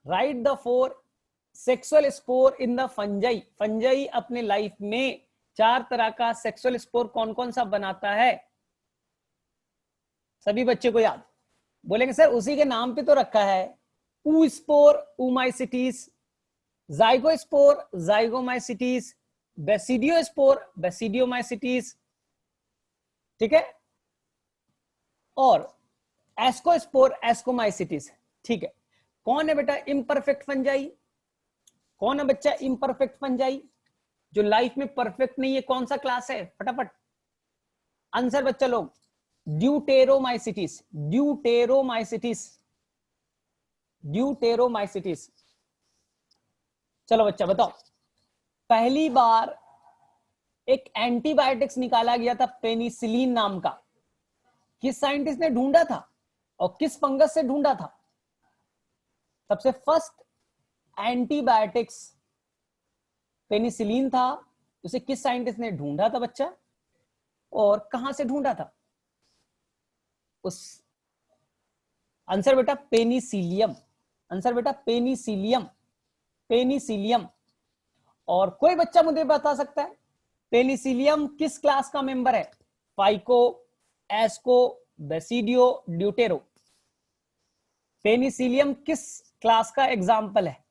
Right the 4 sexual spore in the fungi. Fungi अपने life में 4 तरह का सेक्सुअल स्पोर कौन कौन सा बनाता है? सभी बच्चे को याद बोलेंगे सर उसी के नाम पे तो रखा है, ऊ स्पोर ऊमाइसिटीज, जाइगोस्पोर जाइगोमाइसिटीज, बेसिडियोस्पोर बेसिडियोमाइसिटीज, ठीक है, और एस्कोस्पोर एस्कोमाइसिटीज। ठीक है, कौन है बेटा इम्परफेक्ट फंजाई? कौन है बच्चा इम्परफेक्ट फंजाई जो लाइफ में परफेक्ट नहीं है? कौन सा क्लास है? फटाफट आंसर बच्चा लोग। Deuteromycetes, deuteromycetes, deuteromycetes. चलो बच्चा बताओ, पहली बार एक एंटीबायोटिक्स निकाला गया था पेनिसिलिन नाम का, किस साइंटिस्ट ने ढूंढा था और किस फंगस से ढूंढा था? सबसे फर्स्ट एंटीबायोटिक्स पेनिसिलिन था, उसे किस साइंटिस्ट ने ढूंढा था बच्चा, और कहां से ढूंढा था? उस आंसर बेटा पेनिसिलियम, आंसर बेटा पेनिसिलियम, पेनिसिलियम। और कोई बच्चा मुझे बता सकता है पेनिसिलियम किस क्लास का मेंबर है? Phyco, asco, basidio, deutero. Penicillium किस क्लास का एग्जाम्पल है?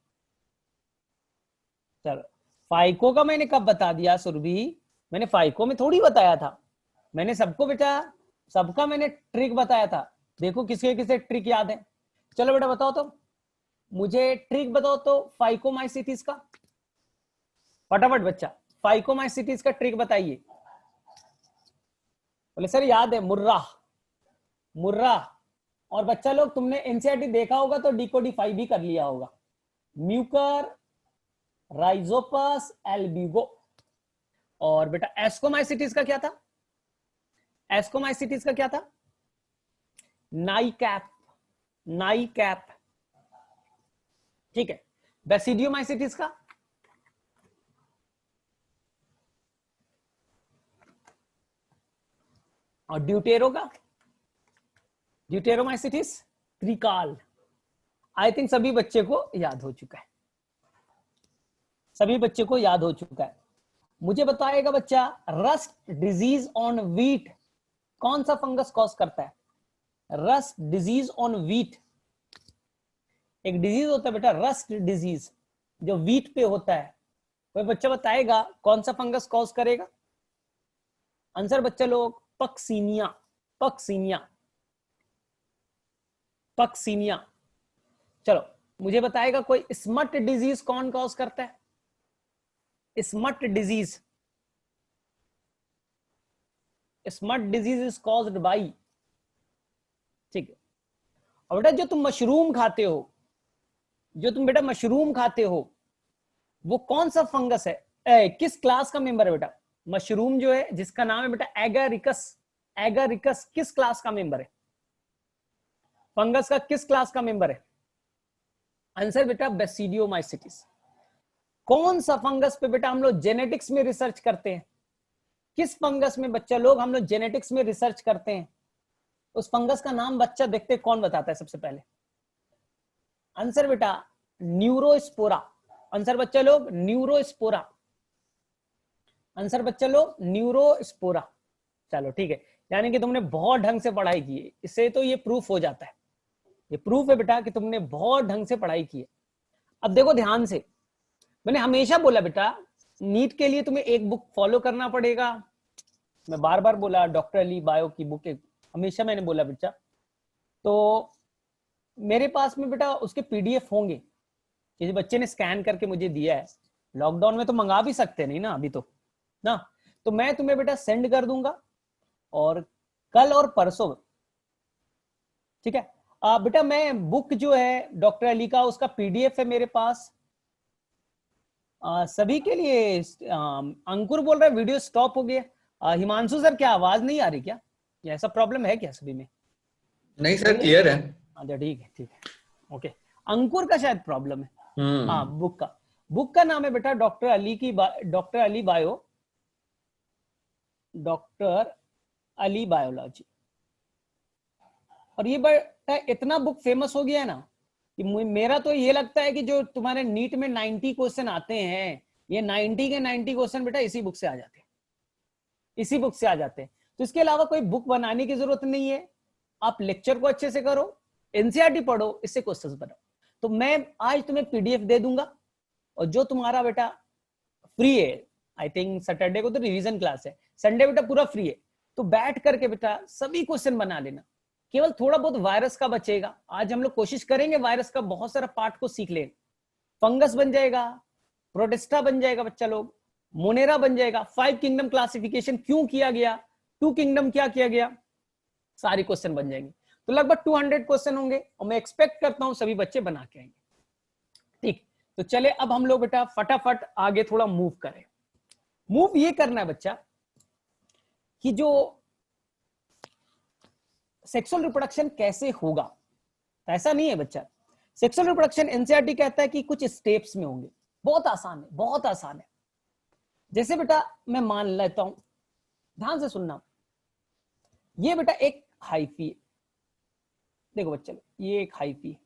चलो, फाइको का मैंने कब बता दिया सुरभि? मैंने फाइको में थोड़ी बताया था, मैंने सबको बेटा सबका मैंने ट्रिक बताया था। देखो किसके किसे ट्रिक याद है। चलो बेटा बताओ तो, मुझे ट्रिक बताओ तो फाइकोमाइसिटिस का, फटाफट बच्चा फाइकोमाइसिटिस का ट्रिक बताइए। बोले सर याद है, मुर्रा, मुर्रा। और बच्चा लोग तुमने एनसीईआरटी देखा होगा तो डिकोडिफाई भी कर लिया होगा। Mucor, Rhizopus, Albugo. और बेटा एस्कोमाइसिटिस का क्या था? एस्कोमाइसिटिस का क्या था? नाइकैप, नाइकैप। ठीक है, बेसिडियोमाइसिटिस का? और ड्यूटेरो का? ड्यूटेरोमाइसिटिस त्रिकाल। आई थिंक सभी बच्चे को याद हो चुका है, सभी बच्चे को याद हो चुका है। मुझे बताएगा बच्चा, रस्ट डिजीज ऑन व्हीट कौन सा फंगस कॉज करता है? रस्ट डिजीज ऑन व्हीट, एक डिजीज होता है बेटा रस्ट डिजीज जो व्हीट पे होता है, कोई बच्चा बताएगा कौन सा फंगस कॉज करेगा? आंसर बच्चा लोग पक्सीनिया, पक्सीनिया, पक्सीनिया। चलो मुझे बताएगा कोई स्मट डिजीज कौन कॉज करता है? Smut disease, smut disease is caused by, ठीक है। और बेटा जो तुम मशरूम खाते हो, जो तुम बेटा मशरूम खाते हो, वो कौन सा फंगस है? किस क्लास का मेंबर है बेटा? मशरूम जो है जिसका नाम है बेटा एगारिकस, एगारिकस किस क्लास का मेंबर है? फंगस का किस क्लास का मेंबर है? आंसर बेटा बेसिडियोमाइसिटिस। कौन सा फंगस पे बेटा हम लोग जेनेटिक्स में रिसर्च करते हैं? किस फंगस में बच्चा लोग हम लोग जेनेटिक्स में रिसर्च करते हैं? उस फंगस का नाम बच्चा देखते कौन बताता है सबसे पहले? आंसर बेटा न्यूरोस्पोरा, आंसर बच्चा लोग न्यूरोस्पोरा, आंसर बच्चा लोग न्यूरोस्पोरा। चलो ठीक है, यानी कि तुमने बहुत ढंग से पढ़ाई की है, इससे तो ये प्रूफ हो जाता है, ये प्रूफ है बेटा कि तुमने बहुत ढंग से पढ़ाई की है। अब देखो ध्यान से, मैंने हमेशा बोला बेटा नीट के लिए तुम्हें एक बुक फॉलो करना पड़ेगा। मैं बार बार बोला डॉक्टर अली बायो की बुक हमेशा मैंने बोला बेटा, तो मेरे पास में बेटा उसके पीडीएफ होंगे, किसी बच्चे ने स्कैन करके मुझे दिया है, लॉकडाउन में तो मंगा भी सकते नहीं ना अभी तो ना, तो मैं तुम्हें बेटा सेंड कर दूंगा और कल और परसों, ठीक है। बेटा मैं बुक जो है डॉक्टर अली का उसका पीडीएफ है मेरे पास सभी के लिए। अंकुर बोल रहा है वीडियो स्टॉप हो गया। हिमांशु सर क्या आवाज नहीं आ रही क्या? या ऐसा प्रॉब्लम है क्या सभी में? नहीं सर क्लियर है। अच्छा ठीक है, ठीक है, ओके। अंकुर का शायद प्रॉब्लम है। हाँ बुक का नाम है बेटा डॉक्टर अली की doctor Ali bio, doctor Ali biology. और ये बेटा इतना बुक फेमस हो गया है ना कि मेरा तो ये लगता है कि जो तुम्हारे नीट में 90 क्वेश्चन आते हैं, ये 90 के 90 क्वेश्चन बेटा इसी बुक से आ जाते हैं, इसी बुक से आ जाते हैं। तो इसके अलावा कोई बुक बनाने की जरूरत नहीं है, आप लेक्चर को अच्छे से करो, एनसीईआरटी पढ़ो, इससे क्वेश्चंस बनाओ। तो मैं आज तुम्हें पीडीएफ दे दूंगा, और जो तुम्हारा बेटा फ्री है, आई थिंक सैटरडे को तो रिवीजन क्लास है, संडे बेटा पूरा फ्री है, तो बैठ करके बेटा सभी क्वेश्चन बना लेना। केवल थोड़ा बहुत वायरस का बचेगा, आज हम लोग कोशिश करेंगे वायरस का बहुत सारा पार्ट को सीख लें। फंगस बन जाएगा, प्रोटिस्टा बन जाएगा बच्चा लोग, मोनेरा बन जाएगा, 5 किंगडम क्लासिफिकेशन क्यों किया गया, 2 किंगडम क्या किया गया, सारे क्वेश्चन बन जाएंगे। तो लगभग 200 क्वेश्चन होंगे, और मैं एक्सपेक्ट करता हूं सभी बच्चे बना के आएंगे। ठीक, तो चले अब हम लोग बेटा फटाफट आगे थोड़ा मूव करें। मूव ये करना है बच्चा कि जो सेक्सुअल रिप्रोडक्शन कैसे होगा, ऐसा नहीं है बच्चा। सेक्सुअल रिप्रोडक्शन एनसीईआरटी कहता है कि कुछ स्टेप्स में होंगे, बहुत आसान है, बहुत आसान है। जैसे बेटा मैं मान लेता हूं, ध्यान से सुनना, ये बेटा एक हाइफी है, देखो बच्चा ये एक हाइफी है,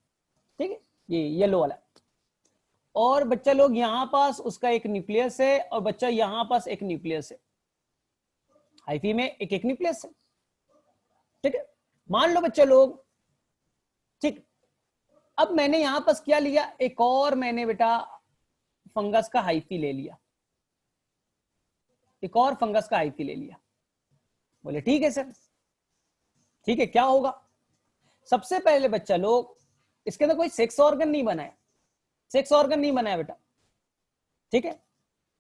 ठीक है, ये येलो वाला, और बच्चा लोग यहां पास उसका एक न्यूक्लियस है, और बच्चा यहां पास एक न्यूक्लियस है, हाइफी में एक एक न्यूक्लियस है, ठीक है। मान लो बच्चा लोग, ठीक, अब मैंने यहां पास क्या लिया, एक और मैंने बेटा फंगस का हाइफी ले लिया, एक और फंगस का हाइफी ले लिया। बोले ठीक है सर, ठीक है, क्या होगा, सबसे पहले बच्चा लोग इसके अंदर कोई सेक्स ऑर्गन नहीं बनाया, सेक्स ऑर्गन नहीं बनाया बेटा, ठीक है।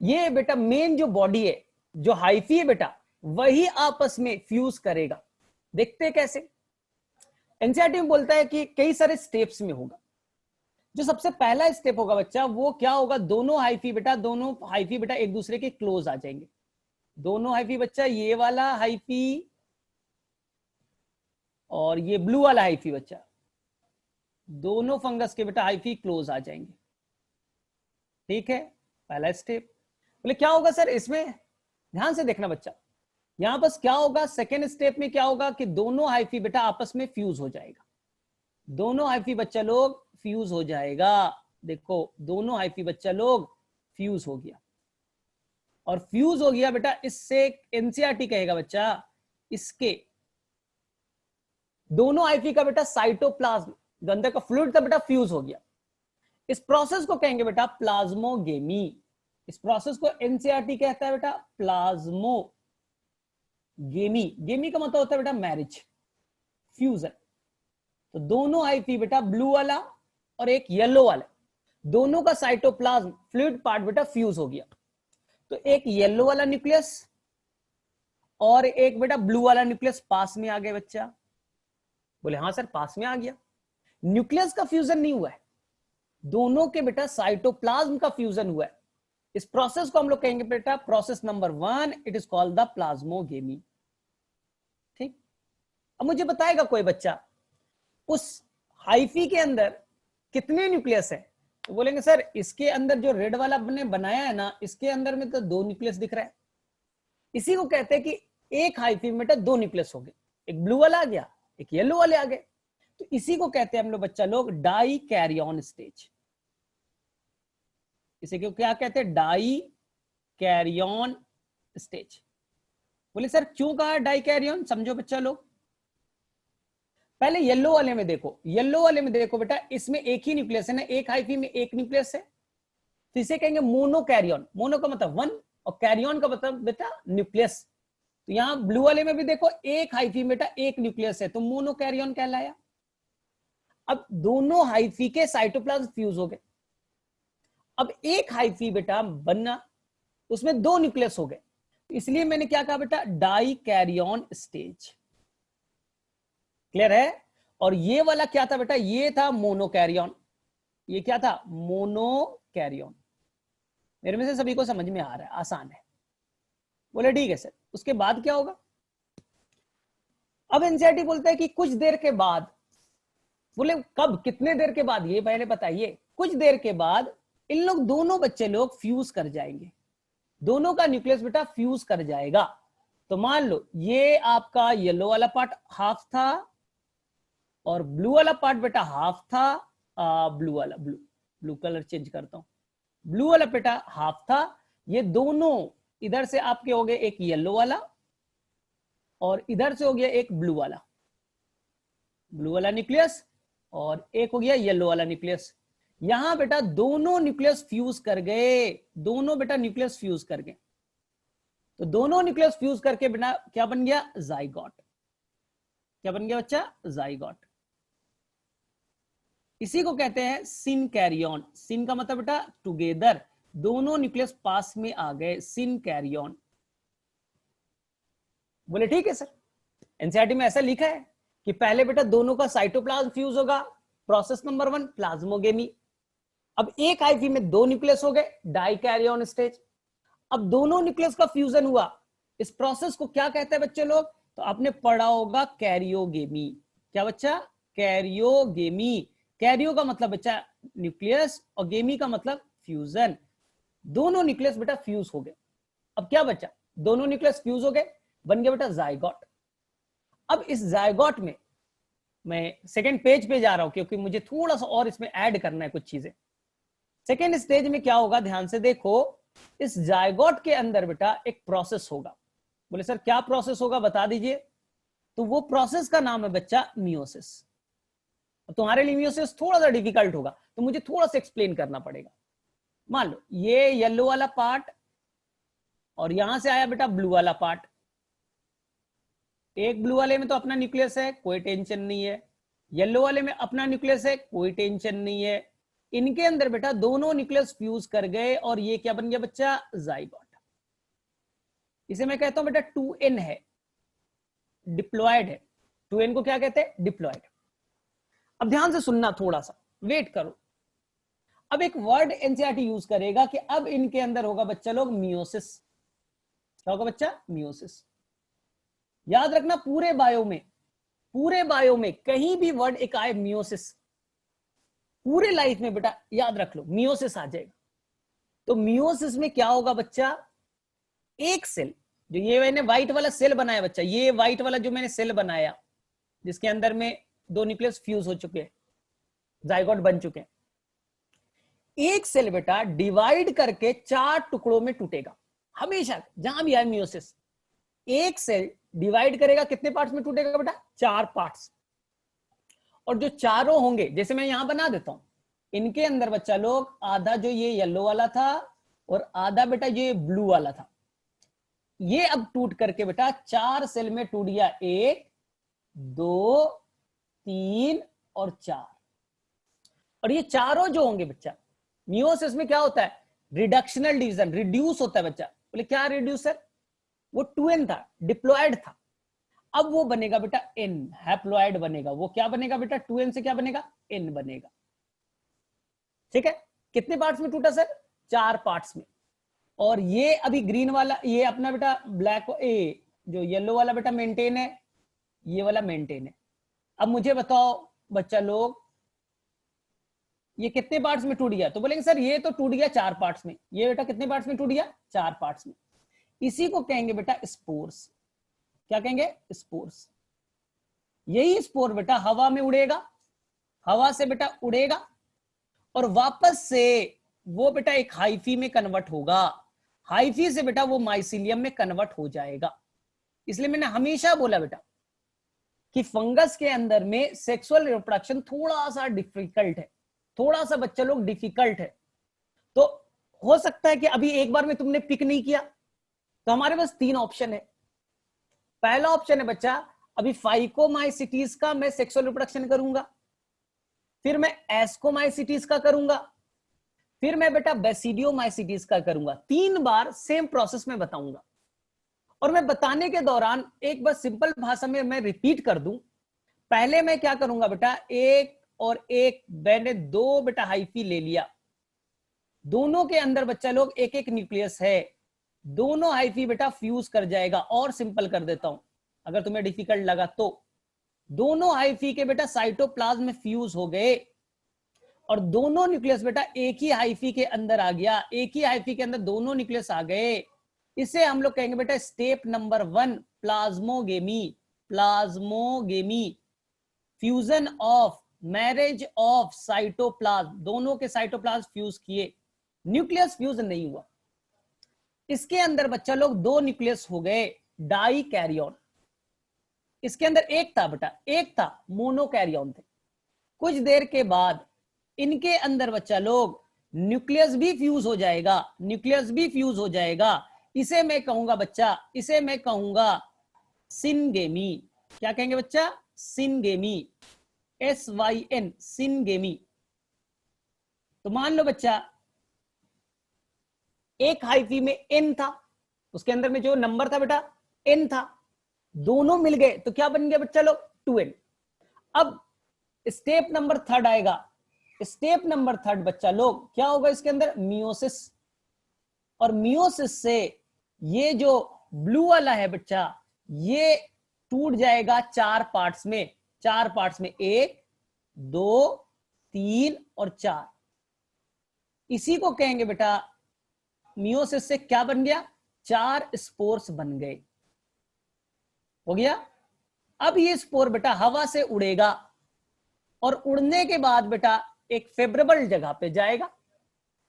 ये बेटा मेन जो बॉडी है, जो हाइफी है बेटा, वही आपस में फ्यूज करेगा। देखते कैसे, एनसीईआरटी में बोलता है कि कई सारे स्टेप्स में होगा। जो सबसे पहला स्टेप होगा बच्चा, वो क्या होगा, दोनों हाइफी बेटा एक दूसरे के क्लोज आ जाएंगे। दोनों हाइफी बच्चा, ये वाला हाइफी और ये ब्लू वाला हाइफी बच्चा, दोनों फंगस के बेटा हाइफी क्लोज आ जाएंगे, ठीक है, पहला स्टेप। बोले क्या होगा सर इसमें, ध्यान से देखना बच्चा, यहां पर क्या होगा, सेकेंड स्टेप में क्या होगा कि दोनों हाइफी बेटा आपस में फ्यूज हो जाएगा, दोनों हाइफी बच्चा लोग फ्यूज हो जाएगा। देखो दोनों हाइफी बच्चा लोग फ्यूज हो गया, और फ्यूज हो गया बेटा, इससे एनसीईआरटी कहेगा बच्चा, इसके दोनों हाइफी का बेटा साइटोप्लाज्म, जो अंदर का फ्लूइड था बेटा, फ्यूज हो गया। इस प्रोसेस को कहेंगे बेटा प्लाज्मोगेमी। इस प्रोसेस को एनसीईआरटी कहता है बेटा प्लाज्मोगेमी। गेमी का मतलब होता है बेटा मैरिज, फ्यूजन। तो दोनों हाइफी बेटा, ब्लू वाला और एक येलो वाला, दोनों का साइटोप्लाज्म फ्लूइड पार्ट बेटा फ्यूज हो गया। तो एक येलो वाला न्यूक्लियस और एक बेटा ब्लू वाला न्यूक्लियस पास में आ गए बच्चा। बोले हाँ सर पास में आ गया, न्यूक्लियस का फ्यूजन नहीं हुआ है, दोनों के बेटा साइटोप्लाज्म का फ्यूजन हुआ है। इस प्रोसेस को हम लोग कहेंगे बेटा process number 1, it is called the plasmogamy. ठीक, अब मुझे बताएगा कोई बच्चा उस हाइफी के अंदर कितने न्यूक्लियस है, तो बोलेंगे सर इसके अंदर जो रेड वाला ने बनाया है ना, इसके अंदर में तो 2 न्यूक्लियस दिख रहा है। इसी को कहते हैं कि एक हाइफी में 2 न्यूक्लियस हो गए, एक ब्लू वाला आ गया, एक येलो वाले आ गए। तो इसी को कहते हैं हम लोग बच्चा लोग डाई कैरियन स्टेज। इसे क्यों क्या कहते हैं, डाई कैरियन स्टेज। बोले सर क्यों कहा डाई कैरियन, समझो बच्चा लोग। पहले येलो वाले में देखो, येलो वाले में देखो बेटा, इसमें एक ही न्यूक्लियस है ना, एक हाइफी में एक न्यूक्लियस है, तो इसे कहेंगे मोनो कैरियन। मोनो का मतलब 1 और कैरियन का मतलब बेटा न्यूक्लियस। तो यहां ब्लू वाले में भी देखो एक हाइफी में बेटा एक न्यूक्लियस है, तो मोनो कैरियन कहलाया। अब दोनों हाइफी के साइटोप्लाज्म फ्यूज हो गए, अब एक हाइफी बेटा बनना, उसमें 2 न्यूक्लियस हो गए, इसलिए मैंने क्या कहा बेटा डाई कैरियन स्टेज। क्लियर है। और ये वाला क्या था बेटा, ये था मोनोकैरियन। ये क्या था, मोनोकैरियन। मेरे में से सभी को समझ में आ रहा है, आसान है। बोले ठीक है सर, उसके बाद क्या होगा। अब एनसीईआरटी बोलता है कि कुछ देर के बाद, बोले कब, कितने देर के बाद, ये पहले बताइए। कुछ देर के बाद इन लोग दोनों बच्चे लोग फ्यूज कर जाएंगे, दोनों का न्यूक्लियस बेटा फ्यूज कर जाएगा। तो मान लो ये आपका येलो वाला पार्ट हाफ था और ब्लू वाला पार्ट बेटा हाफ था, ब्लू वाला, ब्लू कलर चेंज करता हूं, ब्लू वाला बेटा हाफ था, ये दोनों इधर से आपके हो गए एक येलो वाला और इधर से हो गया एक ब्लू वाला न्यूक्लियस और एक हो गया येलो वाला न्यूक्लियस। यहां बेटा दोनों न्यूक्लियस फ्यूज कर गए, दोनों बेटा न्यूक्लियस फ्यूज कर गए, तो दोनों न्यूक्लियस फ्यूज करके बेटा क्या बन गया, जाइगोट। क्या बन गया बच्चा, जाइगोट। इसी को कहते हैं सिन कैरियन। सिन का मतलब बेटा टुगेदर, दोनों न्यूक्लियस पास में आ गए, सिन कैरियन। बोले ठीक है सर, एनसीईआरटी में ऐसा लिखा है कि पहले बेटा दोनों का साइटोप्लाज्म फ्यूज होगा, प्रोसेस नंबर 1 प्लाज्मोगेमी। अब एक हाइफी में दो न्यूक्लियस हो गए, डाइकैरियन स्टेज। अब दोनों न्यूक्लियस का फ्यूजन हुआ, इस प्रोसेस को क्या कहते हैं बच्चे लोग, तो आपने पढ़ा होगा कैरियोगेमी। क्या बच्चा, कैरियोगेमी। कैरियो का मतलब बच्चा न्यूक्लियस और गेमी का मतलब फ्यूजन। दोनों न्यूक्लियस बेटा फ्यूज हो गए। अब क्या बच्चा, दोनों न्यूक्लियस फ्यूज हो गए, बन गया बेटा जाइगोट। अब इस जाइगोट में मैं सेकेंड पेज पे जा रहा हूं क्योंकि मुझे थोड़ा सा और इसमें ऐड करना है कुछ चीजें। सेकेंड स्टेज में क्या होगा, ध्यान से देखो, इस जाइगोट के अंदर बेटा एक प्रोसेस होगा। बोले सर क्या प्रोसेस होगा बता दीजिए, तो वो प्रोसेस का नाम है बच्चा मियोसिस। तुम्हारे लिए मियोसिस थोड़ा सा डिफिकल्ट होगा तो मुझे थोड़ा सा एक्सप्लेन करना पड़ेगा। मान लो ये येलो वाला पार्ट और यहां से आया बेटा ब्लू वाला पार्ट। एक ब्लू वाले में तो अपना न्यूक्लियस है, कोई टेंशन नहीं है, येलो वाले में अपना न्यूक्लियस है, कोई टेंशन नहीं है। इनके अंदर बेटा दोनों न्यूक्लियस फ्यूज कर गए और ये क्या बन गया बच्चा, जाइगोट। इसे मैं कहता हूं बेटा 2n है, डिप्लॉयड है। 2n को क्या कहते हैं, डिप्लॉयड। अब ध्यान से सुनना, थोड़ा सा वेट करो। अब एक वर्ड एनसीईआरटी यूज करेगा कि अब इनके अंदर होगा बच्चा लोग मियोसिस। क्या होगा बच्चा, मियोसिस। याद रखना पूरे बायो में कहीं भी वर्ड एक आए मियोसिस, पूरे लाइफ में बेटा याद रख लो मियोसिस आ जाएगा। तो मियोसिस में क्या होगा बच्चा, एक सेल, जो ये मैंने व्हाइट वाला सेल बनाया बच्चा, ये व्हाइट वाला जो मैंने सेल बनाया जिसके अंदर में दो न्यूक्लियस फ्यूज हो चुके हैं, जाइगोट बन चुके हैं, एक सेल बेटा डिवाइड करके 4 टुकड़ों में टूटेगा। हमेशा जहां भी आए मियोसिस, एक सेल डिवाइड करेगा, कितने पार्ट्स में टूटेगा बेटा, 4 पार्ट्स। और जो चारों होंगे, जैसे मैं यहां बना देता हूं, इनके अंदर बच्चा लोग आधा जो ये येलो वाला था और आधा बेटा ये ब्लू वाला था, ये अब टूट करके बेटा 4 सेल में टूट गया, 1 2 3 और 4। और ये चारों जो होंगे बच्चा, मियोसिस में क्या होता है, रिडक्शनल डिवीजन, रिड्यूस होता है बच्चा। बोले क्या रिड्यूस है, वो 2n था, डिप्लॉयड था, अब वो बनेगा बेटा n, हैप्लॉयड बनेगा। वो क्या बनेगा बेटा, 2n से क्या बनेगा, n बनेगा। ठीक है, कितने पार्ट्स में टूटा सर, 4 पार्ट्स में। और ये अभी ग्रीन वाला, ये अपना बेटा ब्लैक, जो येलो वाला बेटा मेंटेन है, ये वाला मेंटेन है। अब मुझे बताओ बच्चा लोग, ये कितने पार्ट्स में टूट गया, तो बोलेंगे सर ये तो टूट गया 4 पार्ट्स में। ये बेटा कितने पार्ट्स में टूट गया, 4 पार्ट्स में। इसी को कहेंगे बेटा स्पोर्स। क्या कहेंगे, स्पोर्स। यही स्पोर बेटा हवा में उड़ेगा, हवा से बेटा उड़ेगा और वापस से वो बेटा एक हाइफी में कन्वर्ट होगा, हाइफी से बेटा वो माइसिलियम में कन्वर्ट हो जाएगा। इसलिए मैंने हमेशा बोला बेटा कि फंगस के अंदर में सेक्सुअल रिप्रोडक्शन थोड़ा सा डिफिकल्ट है, थोड़ा सा बच्चा लोग डिफिकल्ट है। तो हो सकता है कि अभी एक बार में तुमने पिक नहीं किया, तो हमारे पास 3 ऑप्शन है। पहला ऑप्शन है बच्चा, अभी फाइकोमाइसिटीज का मैं सेक्सुअल रिप्रोडक्शन करूंगा, फिर मैं एस्कोमाइसिटीज का करूंगा, फिर मैं बेटा बेसिडियोमाइसिटीज का करूंगा। 3 बार सेम प्रोसेस में बताऊंगा। और मैं बताने के दौरान एक बार सिंपल भाषा में मैं रिपीट कर दूं। पहले मैं क्या करूंगा बेटा, एक और एक, मैंने 2 बेटा हाइफी ले लिया, दोनों के अंदर बच्चा लोग एक एक न्यूक्लियस है, दोनों हाइफी बेटा फ्यूज कर जाएगा। और सिंपल कर देता हूं अगर तुम्हें डिफिकल्ट लगा तो, दोनों हाइफी के बेटा साइटोप्लाज्म में फ्यूज हो गए और दोनों न्यूक्लियस बेटा एक ही हाइफी के अंदर आ गया, एक ही हाइफी के अंदर दोनों न्यूक्लियस आ गए। इसे हम लोग कहेंगे बेटा step number 1 plasmogamy. Plasmogamy, fusion of marriage of cytoplasm, दोनों के साइटोप्लाज्म फ्यूज किए, न्यूक्लियस फ्यूज नहीं हुआ। इसके अंदर बच्चा लोग दो न्यूक्लियस हो गए, डाई कैरियन। इसके अंदर एक था बेटा, एक था, मोनो कैरियन थे। कुछ देर के बाद इनके अंदर बच्चा लोग न्यूक्लियस भी फ्यूज हो जाएगा, न्यूक्लियस भी फ्यूज हो जाएगा। इसे मैं कहूंगा बच्चा, इसे मैं कहूंगा सिनगेमी। क्या कहेंगे बच्चा? Syngamy, SYN, syngamy. तो मान लो बच्चा एक हाइफी में N था, उसके अंदर में जो नंबर था बेटा N था, दोनों मिल गए तो क्या बन गया बच्चा लोग? 2N। अब स्टेप नंबर थर्ड आएगा। स्टेप नंबर थर्ड बच्चा लोग क्या होगा इसके अंदर? मियोसिस। और मियोसिस से ये जो ब्लू वाला है बच्चा, ये टूट जाएगा चार पार्ट्स में, चार पार्ट्स में, 1 2 3 और 4। इसी को कहेंगे बेटा मियोसिस से क्या बन गया? 4 स्पोर्स बन गए। हो गया। अब ये स्पोर बेटा हवा से उड़ेगा और उड़ने के बाद बेटा एक फेवरेबल जगह पे जाएगा,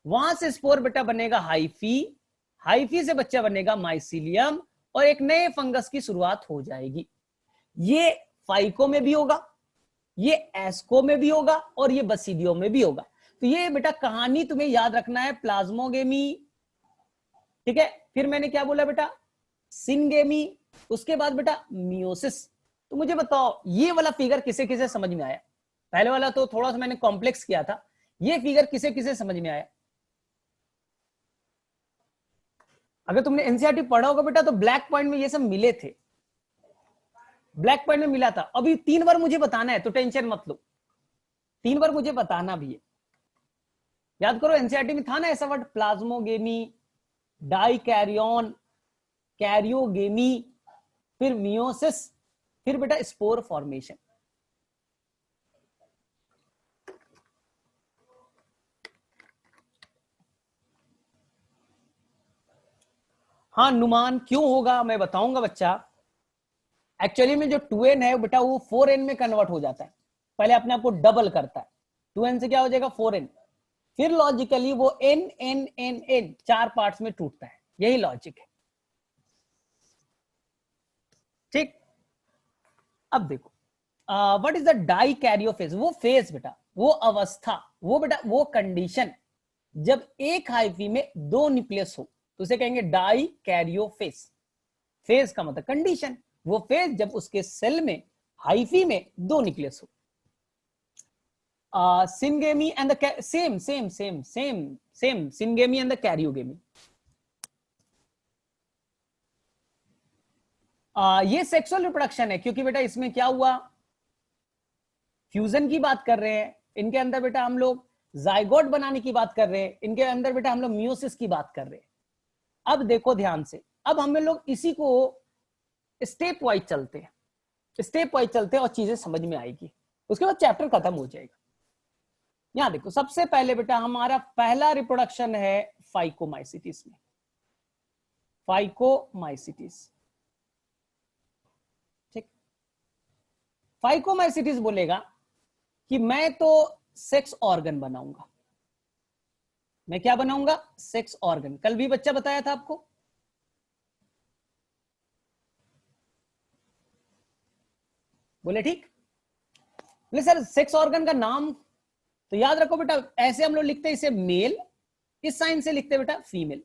वहां से स्पोर बेटा बनेगा हाइफी, हाइफी से बच्चा बनेगा माइसीलियम और एक नए फंगस की शुरुआत हो जाएगी। ये फाइको में भी होगा, ये एस्को में भी होगा और ये बसीडियो में भी होगा। तो ये बेटा कहानी तुम्हें याद रखना है, प्लाज्मोगेमी, ठीक है। फिर मैंने क्या बोला बेटा? सिनगेमी, उसके बाद बेटा मियोसिस। तो मुझे बताओ ये वाला फिगर किसे किसे समझ में आया? पहले वाला तो थोड़ा सा मैंने कॉम्प्लेक्स किया था, ये फिगर किसे किसे समझ में आया? अगर तुमने एनसीईआरटी पढ़ा होगा बेटा तो ब्लैक पॉइंट में ये सब मिले थे, ब्लैक पॉइंट में मिला था। अभी 3 बार मुझे बताना है तो टेंशन मत लो, 3 बार मुझे बताना भी है। याद करो एनसीईआरटी में था ना ऐसा word, plasmogamy, dikaryon, karyogamy, फिर मियोसिस, फिर बेटा स्पोर फॉर्मेशन। हाँ नुमान क्यों होगा मैं बताऊंगा बच्चा। एक्चुअली में जो 2n है बेटा वो 4n में कन्वर्ट हो जाता है, पहले अपने आप को डबल करता है, 2n से क्या हो जाएगा 4n, फिर लॉजिकली वो n n n n 4 parts में टूटता है, यही लॉजिक है, ठीक। अब देखो what is the dikaryophase? वो फेज बेटा, वो अवस्था, वो बेटा वो कंडीशन जब एक हाइफी में 2 न्यूक्लियस हो तो उसे कहेंगे डाई कैरियो फेज। फेज का मतलब कंडीशन, वो फेज जब उसके सेल में हाइफी में 2 न्यूक्लियस हो। Syngamy and the same same same same same syngamy and the karyogamy. ये सेक्सुअल रिप्रोडक्शन है क्योंकि बेटा इसमें क्या हुआ, फ्यूजन की बात कर रहे हैं, इनके अंदर बेटा हम लोग जाइगोट बनाने की बात कर रहे हैं, इनके अंदर बेटा हम लोग मियोसिस की बात कर रहे हैं। अब देखो ध्यान से, अब हम लोग इसी को स्टेप वाइज चलते हैं, स्टेप वाइज चलते हैं और चीजें समझ में आएगी, उसके बाद चैप्टर खत्म हो जाएगा। यहां देखो सबसे पहले बेटा हमारा पहला रिप्रोडक्शन है फाइकोमाइसिटिस में, फाइकोमाइसिटिस, ठीक। फाइकोमाइसिटिस बोलेगा कि मैं तो सेक्स ऑर्गन बनाऊंगा, मैं क्या बनाऊंगा? Sex organ. कल भी बच्चा बताया था आपको, बोले ठीक। बोले सर सेक्स ऑर्गन का नाम तो याद रखो बेटा, ऐसे हम लोग लिखते हैं इसे मेल, इस साइन से लिखते हैं बेटा फीमेल।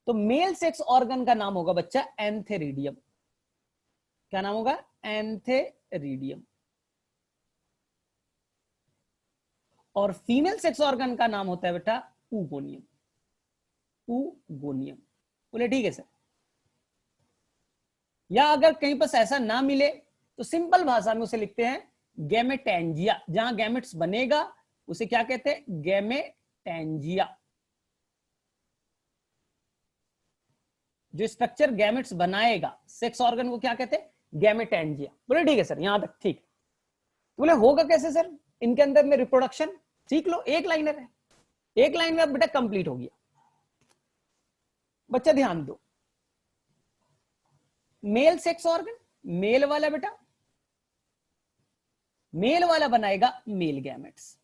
तो मेल सेक्स ऑर्गन का नाम होगा बच्चा एंथेरिडियम। क्या नाम होगा? एंथेरिडियम। और फीमेल सेक्स ऑर्गन का नाम होता है बेटा ऊगोनियम, ऊगोनियम। बोले ठीक है सर। या अगर कहीं पर ऐसा ना मिले तो सिंपल भाषा में उसे लिखते हैं गैमेटेंजिया। जहां गैमेट्स बनेगा उसे क्या कहते हैं? गैमेटेंजिया। जो स्ट्रक्चर गैमेट्स बनाएगा सेक्स ऑर्गन को क्या कहते हैं? गैमेटेंजिया। बोले ठीक है सर, यहां तक ठीक। बोले होगा कैसे सर इनके अंदर में रिप्रोडक्शन? सीख लो, एक लाइनर है, एक लाइन में अब बेटा कंप्लीट हो गया। बच्चा ध्यान दो, मेल सेक्स ऑर्गन, मेल वाला बेटा मेल वाला बनाएगा मेल गैमेट्स।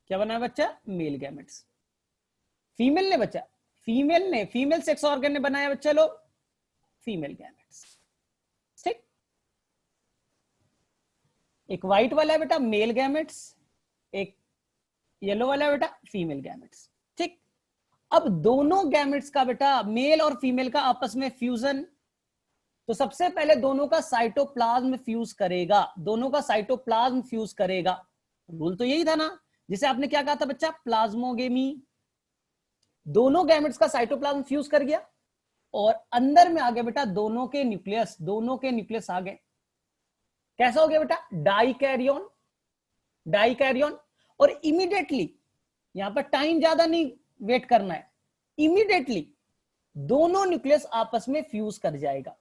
क्या बनाया बच्चा? Male gametes. फीमेल ने बच्चा, फीमेल सेक्स ऑर्गन ने बनाया बच्चा लोग फीमेल गैमेट्स। ठीक, एक व्हाइट वाला है बेटा मेल गैमेट्स, एक येलो वाला है बेटा फीमेल गैमेट्स। ठीक, अब दोनों गैमेट्स का बेटा मेल और फीमेल का आपस में फ्यूजन, तो सबसे पहले दोनों का साइटोप्लाज्म फ्यूज करेगा, दोनों का साइटोप्लाज्म फ्यूज करेगा। रूल तो यही था ना, जिसे आपने क्या कहा था बच्चा? प्लाज्मोगेमी। दोनों गैमेट्स का साइटोप्लाज्म फ्यूज कर गया और अंदर में आ गया बेटा दोनों के न्यूक्लियस, दोनों के न्यूक्लियस आ गए। कैसा हो गया बेटा? Dikaryon, dikaryon. और इमीडिएटली, यहां पर टाइम ज्यादा नहीं वेट करना है, इमीडिएटली दोनों न्यूक्लियस आपस में फ्यूज कर जाएगा।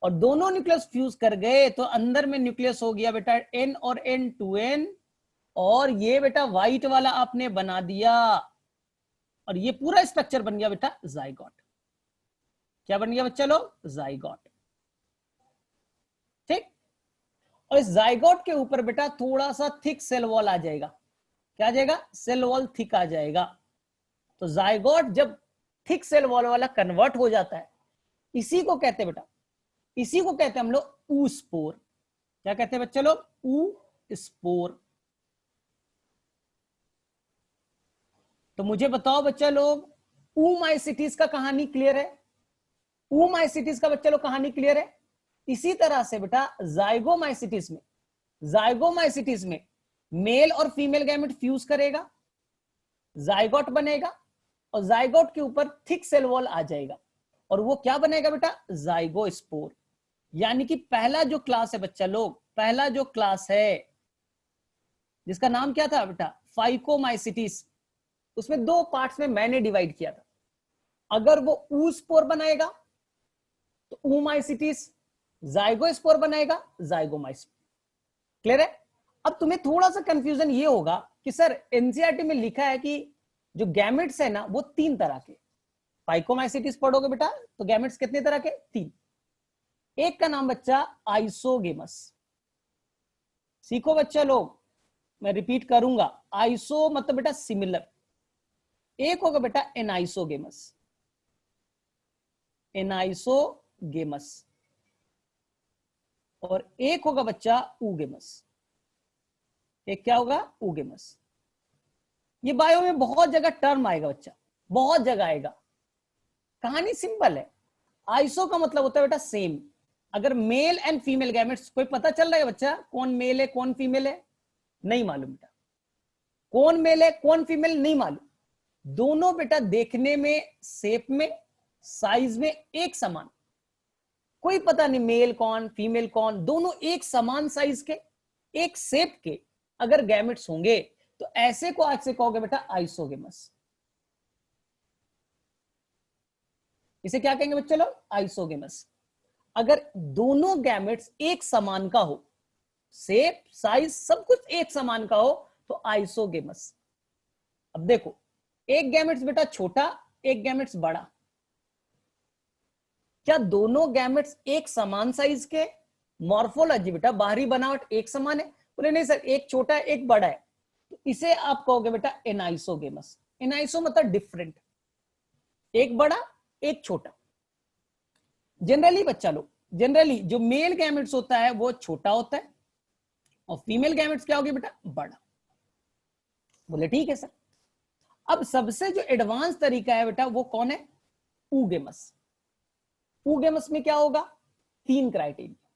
और दोनों न्यूक्लियस फ्यूज कर गए तो अंदर में न्यूक्लियस हो गया बेटा N और N 2N, और ये बेटा व्हाइट वाला आपने बना दिया और ये पूरा स्ट्रक्चर बन गया बेटा जाइगोट। क्या बन गया बच्चा लोग? जाइगोट। ठीक, और इस जाइगोट के ऊपर बेटा थोड़ा सा थिक सेल वॉल आ जाएगा। क्या आ जाएगा? सेल वॉल थिक आ जाएगा। तो जाइगोट जब थिक सेल वॉल वाला कन्वर्ट हो जाता है, इसी को कहते हैं बेटा, इसी को कहते हैं हम लोग ऊ स्पोर। क्या कहते हैं बच्चे लोग? ऊ स्पोर। तो मुझे बताओ बच्चा लोग, ऊमाइसिटिस का कहानी क्लियर है? ऊमाइसिटिस का बच्चा लोग कहानी क्लियर है? इसी तरह से बेटा जाइगोमाइसिटिस में, जाइगोमाइसिटिस में मेल और फीमेल गैमेट फ्यूज करेगा, जाइगोट बनेगा और जाइगोट के ऊपर थिक सेल वॉल आ जाएगा और वो क्या बनेगा बेटा? जाइगोस्पोर। यानी कि पहला जो क्लास है बच्चा लोग, पहला जो क्लास है जिसका नाम क्या था बेटा? फाइकोमाइसिटिस, उसमें दो पार्ट्स में मैंने डिवाइड किया था। अगर वो ऊ स्पोर बनाएगा तो ऊमाइसिटिस, जाइगोस्पोर बनाएगा जाइगोमाइसिटिस। क्लियर है? अब तुम्हें थोड़ा सा कंफ्यूजन ये होगा कि सर एनसीईआरटी में लिखा है कि जो गैमेट्स है ना वो 3 तरह के। फाइकोमाइसिटिस पढ़ोगे बेटा तो गैमेट्स कितने तरह के? 3। एक का नाम बच्चा आइसोगेमस। सीखो बच्चा लोग, मैं रिपीट करूंगा, आइसो मतलब बेटा सिमिलर। एक होगा बेटा एनाइसोगेमस, एनाइसोगेमस। और एक होगा बच्चा ऊगेमस। एक क्या होगा? ऊगेमस। ये बायो में बहुत जगह टर्म आएगा बच्चा, बहुत जगह आएगा। कहानी सिंपल है। आइसो का मतलब होता है बेटा सेम। अगर मेल एंड फीमेल गैमेट्स, कोई पता चल रहा है बच्चा कौन मेल है कौन फीमेल है? नहीं मालूम बेटा। कौन मेल है कौन फीमेल नहीं मालूम। दोनों बेटा देखने में, शेप में, साइज में एक समान, कोई पता नहीं मेल कौन फीमेल कौन, दोनों एक समान साइज के, एक शेप के अगर गैमेट्स होंगे तो ऐसे को आज से कहोगे बेटा आइसोगेमस। इसे क्या कहेंगे बच्चे लोग? आइसोगेमस। अगर दोनों गैमेट्स एक समान का हो, शेप साइज सब कुछ एक समान का हो तो आइसोगेमस। अब देखो, एक गैमेट्स बेटा छोटा, एक गैमेट्स बड़ा, क्या दोनों गैमेट्स एक समान साइज के? मॉर्फोलॉजी बेटा बाहरी बनावट एक समान है। बोले नहीं सर एक छोटा है एक बड़ा है, तो इसे आप कहोगे बेटा एनाइसोगेमस। एनाइसो मतलब डिफरेंट, एक बड़ा एक छोटा। जनरली बच्चा लोग, जनरली जो मेल गैमेट्स होता है वो छोटा होता है और फीमेल गैमेट्स क्या होगी बेटा? बड़ा। बोले ठीक है सर। अब सबसे जो एडवांस तरीका है बेटा वो कौन है? ऊगेमस। ऊगेमस में क्या होगा? 3 क्राइटेरिया।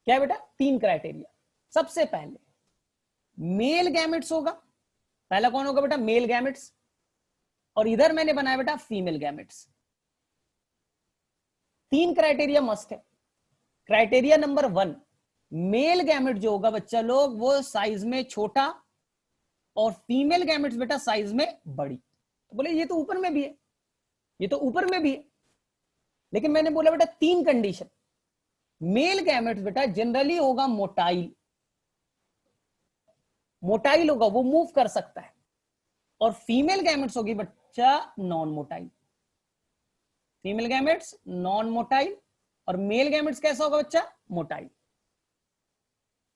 क्या है बेटा? 3 क्राइटेरिया। सबसे पहले मेल गैमेट्स होगा। पहला कौन होगा बेटा? Male gametes. और इधर मैंने बनाया बेटा फीमेल गैमेट्स। 3 क्राइटेरिया मस्ट है। क्राइटेरिया नंबर 1, मेल गैमेट जो होगा बच्चा लोग वो साइज में छोटा और फीमेल गैमेट्स बेटा साइज में बड़ी। तो बोले ये तो ऊपर में भी है, ये तो ऊपर में भी है, लेकिन मैंने बोला बेटा 3 कंडीशन। मेल गैमेट्स बेटा जनरली होगा मोटाइल, मोटाइल होगा, वो मूव कर सकता है। और फीमेल गैमेट्स होगी बच्चा non motile. Female gametes non motile और मेल गैमेट्स कैसा होगा बच्चा? मोटाइल।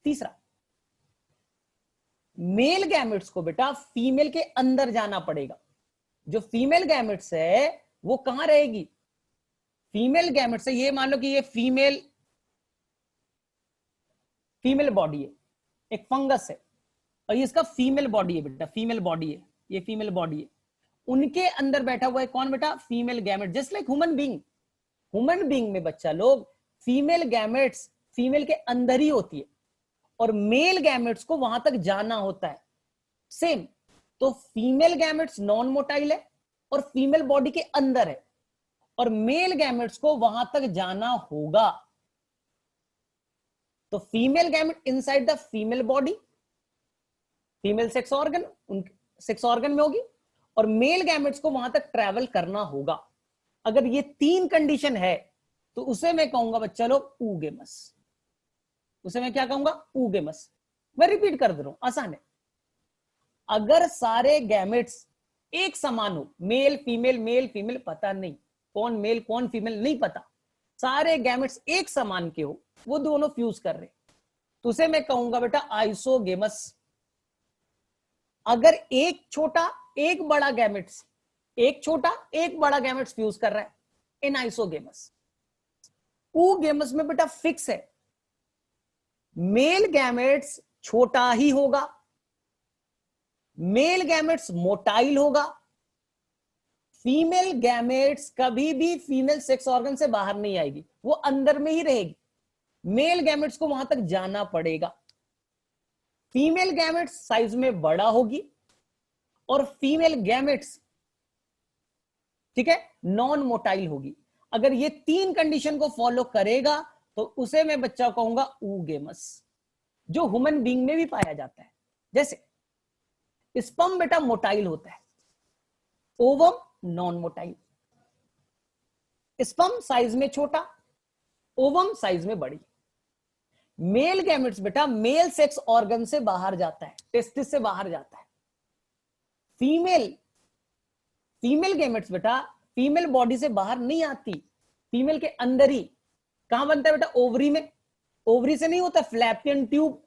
तीसरा, मेल गैमेट्स को बेटा फीमेल के अंदर जाना पड़ेगा। जो फीमेल गैमेट्स है वो कहां रहेगी? फीमेल गैमेट्स है, ये मान लो कि ये फीमेल बॉडी है, एक फंगस है, और ये इसका फीमेल बॉडी है बेटा, फीमेल बॉडी है, ये फीमेल बॉडी है। उनके अंदर बैठा हुआ है कौन बेटा? Female gamete, just like human being. Human being में बच्चा लोग फीमेल गैमेट्स फीमेल के अंदर ही होती है, और मेल गैमेट्स को वहां तक जाना होता है। सेम, तो फीमेल गैमेट्स नॉन मोटाइल है और फीमेल बॉडी के अंदर है, और मेल गैमेट्स को वहां तक जाना होगा। तो female gamete inside the female body, female sex organ, उन सेक्स ऑर्गन में होगी, और मेल गैमेट्स को वहां तक ट्रैवल करना होगा। अगर ये तीन कंडीशन है तो उसे मैं कहूंगा बच्चा लोग ऊगेमस। उसे मैं क्या कहूंगा? ऊगेमस। मैं रिपीट कर दे रहा हूं, आसान है। अगर सारे गैमेट्स एक समान हो, मेल फीमेल पता नहीं, कौन मेल कौन फीमेल नहीं पता, सारे गैमेट्स एक समान के हो, वो दोनों फ्यूज कर रहे, तो उसे मैं कहूंगा बेटा आइसोगेमस। अगर एक छोटा एक बड़ा गैमेट्स, एक छोटा एक बड़ा गैमेट्स फ्यूज कर रहा है, एनाइसोगेमस। ऊगेमस में बेटा फिक्स है, मेल गैमेट्स छोटा ही होगा, मेल गैमेट्स मोटाइल होगा, फीमेल गैमेट्स कभी भी फीमेल सेक्स ऑर्गन से बाहर नहीं आएगी, वो अंदर में ही रहेगी। मेल गैमेट्स को वहां तक जाना पड़ेगा। फीमेल गैमेट्स साइज में बड़ा होगी, और फीमेल गैमेट्स, ठीक है, नॉन मोटाइल होगी। अगर ये तीन कंडीशन को फॉलो करेगा तो उसे मैं बच्चा कहूंगा ऊगेमस, जो ह्यूमन बीइंग में भी पाया जाता है। जैसे स्पर्म बेटा मोटाइल होता है, ovum non motile. Sperm size में छोटा, ओवम साइज में बड़ी। मेल गैमेट्स बेटा मेल सेक्स ऑर्गन से बाहर जाता है, टेस्टिस से बाहर जाता है। फीमेल गैमेट्स बेटा फीमेल बॉडी से बाहर नहीं आती, फीमेल के अंदर ही। कहां बनता है बेटा? ओवरी में। ओवरी से नहीं होता, फ्लैपियन ट्यूब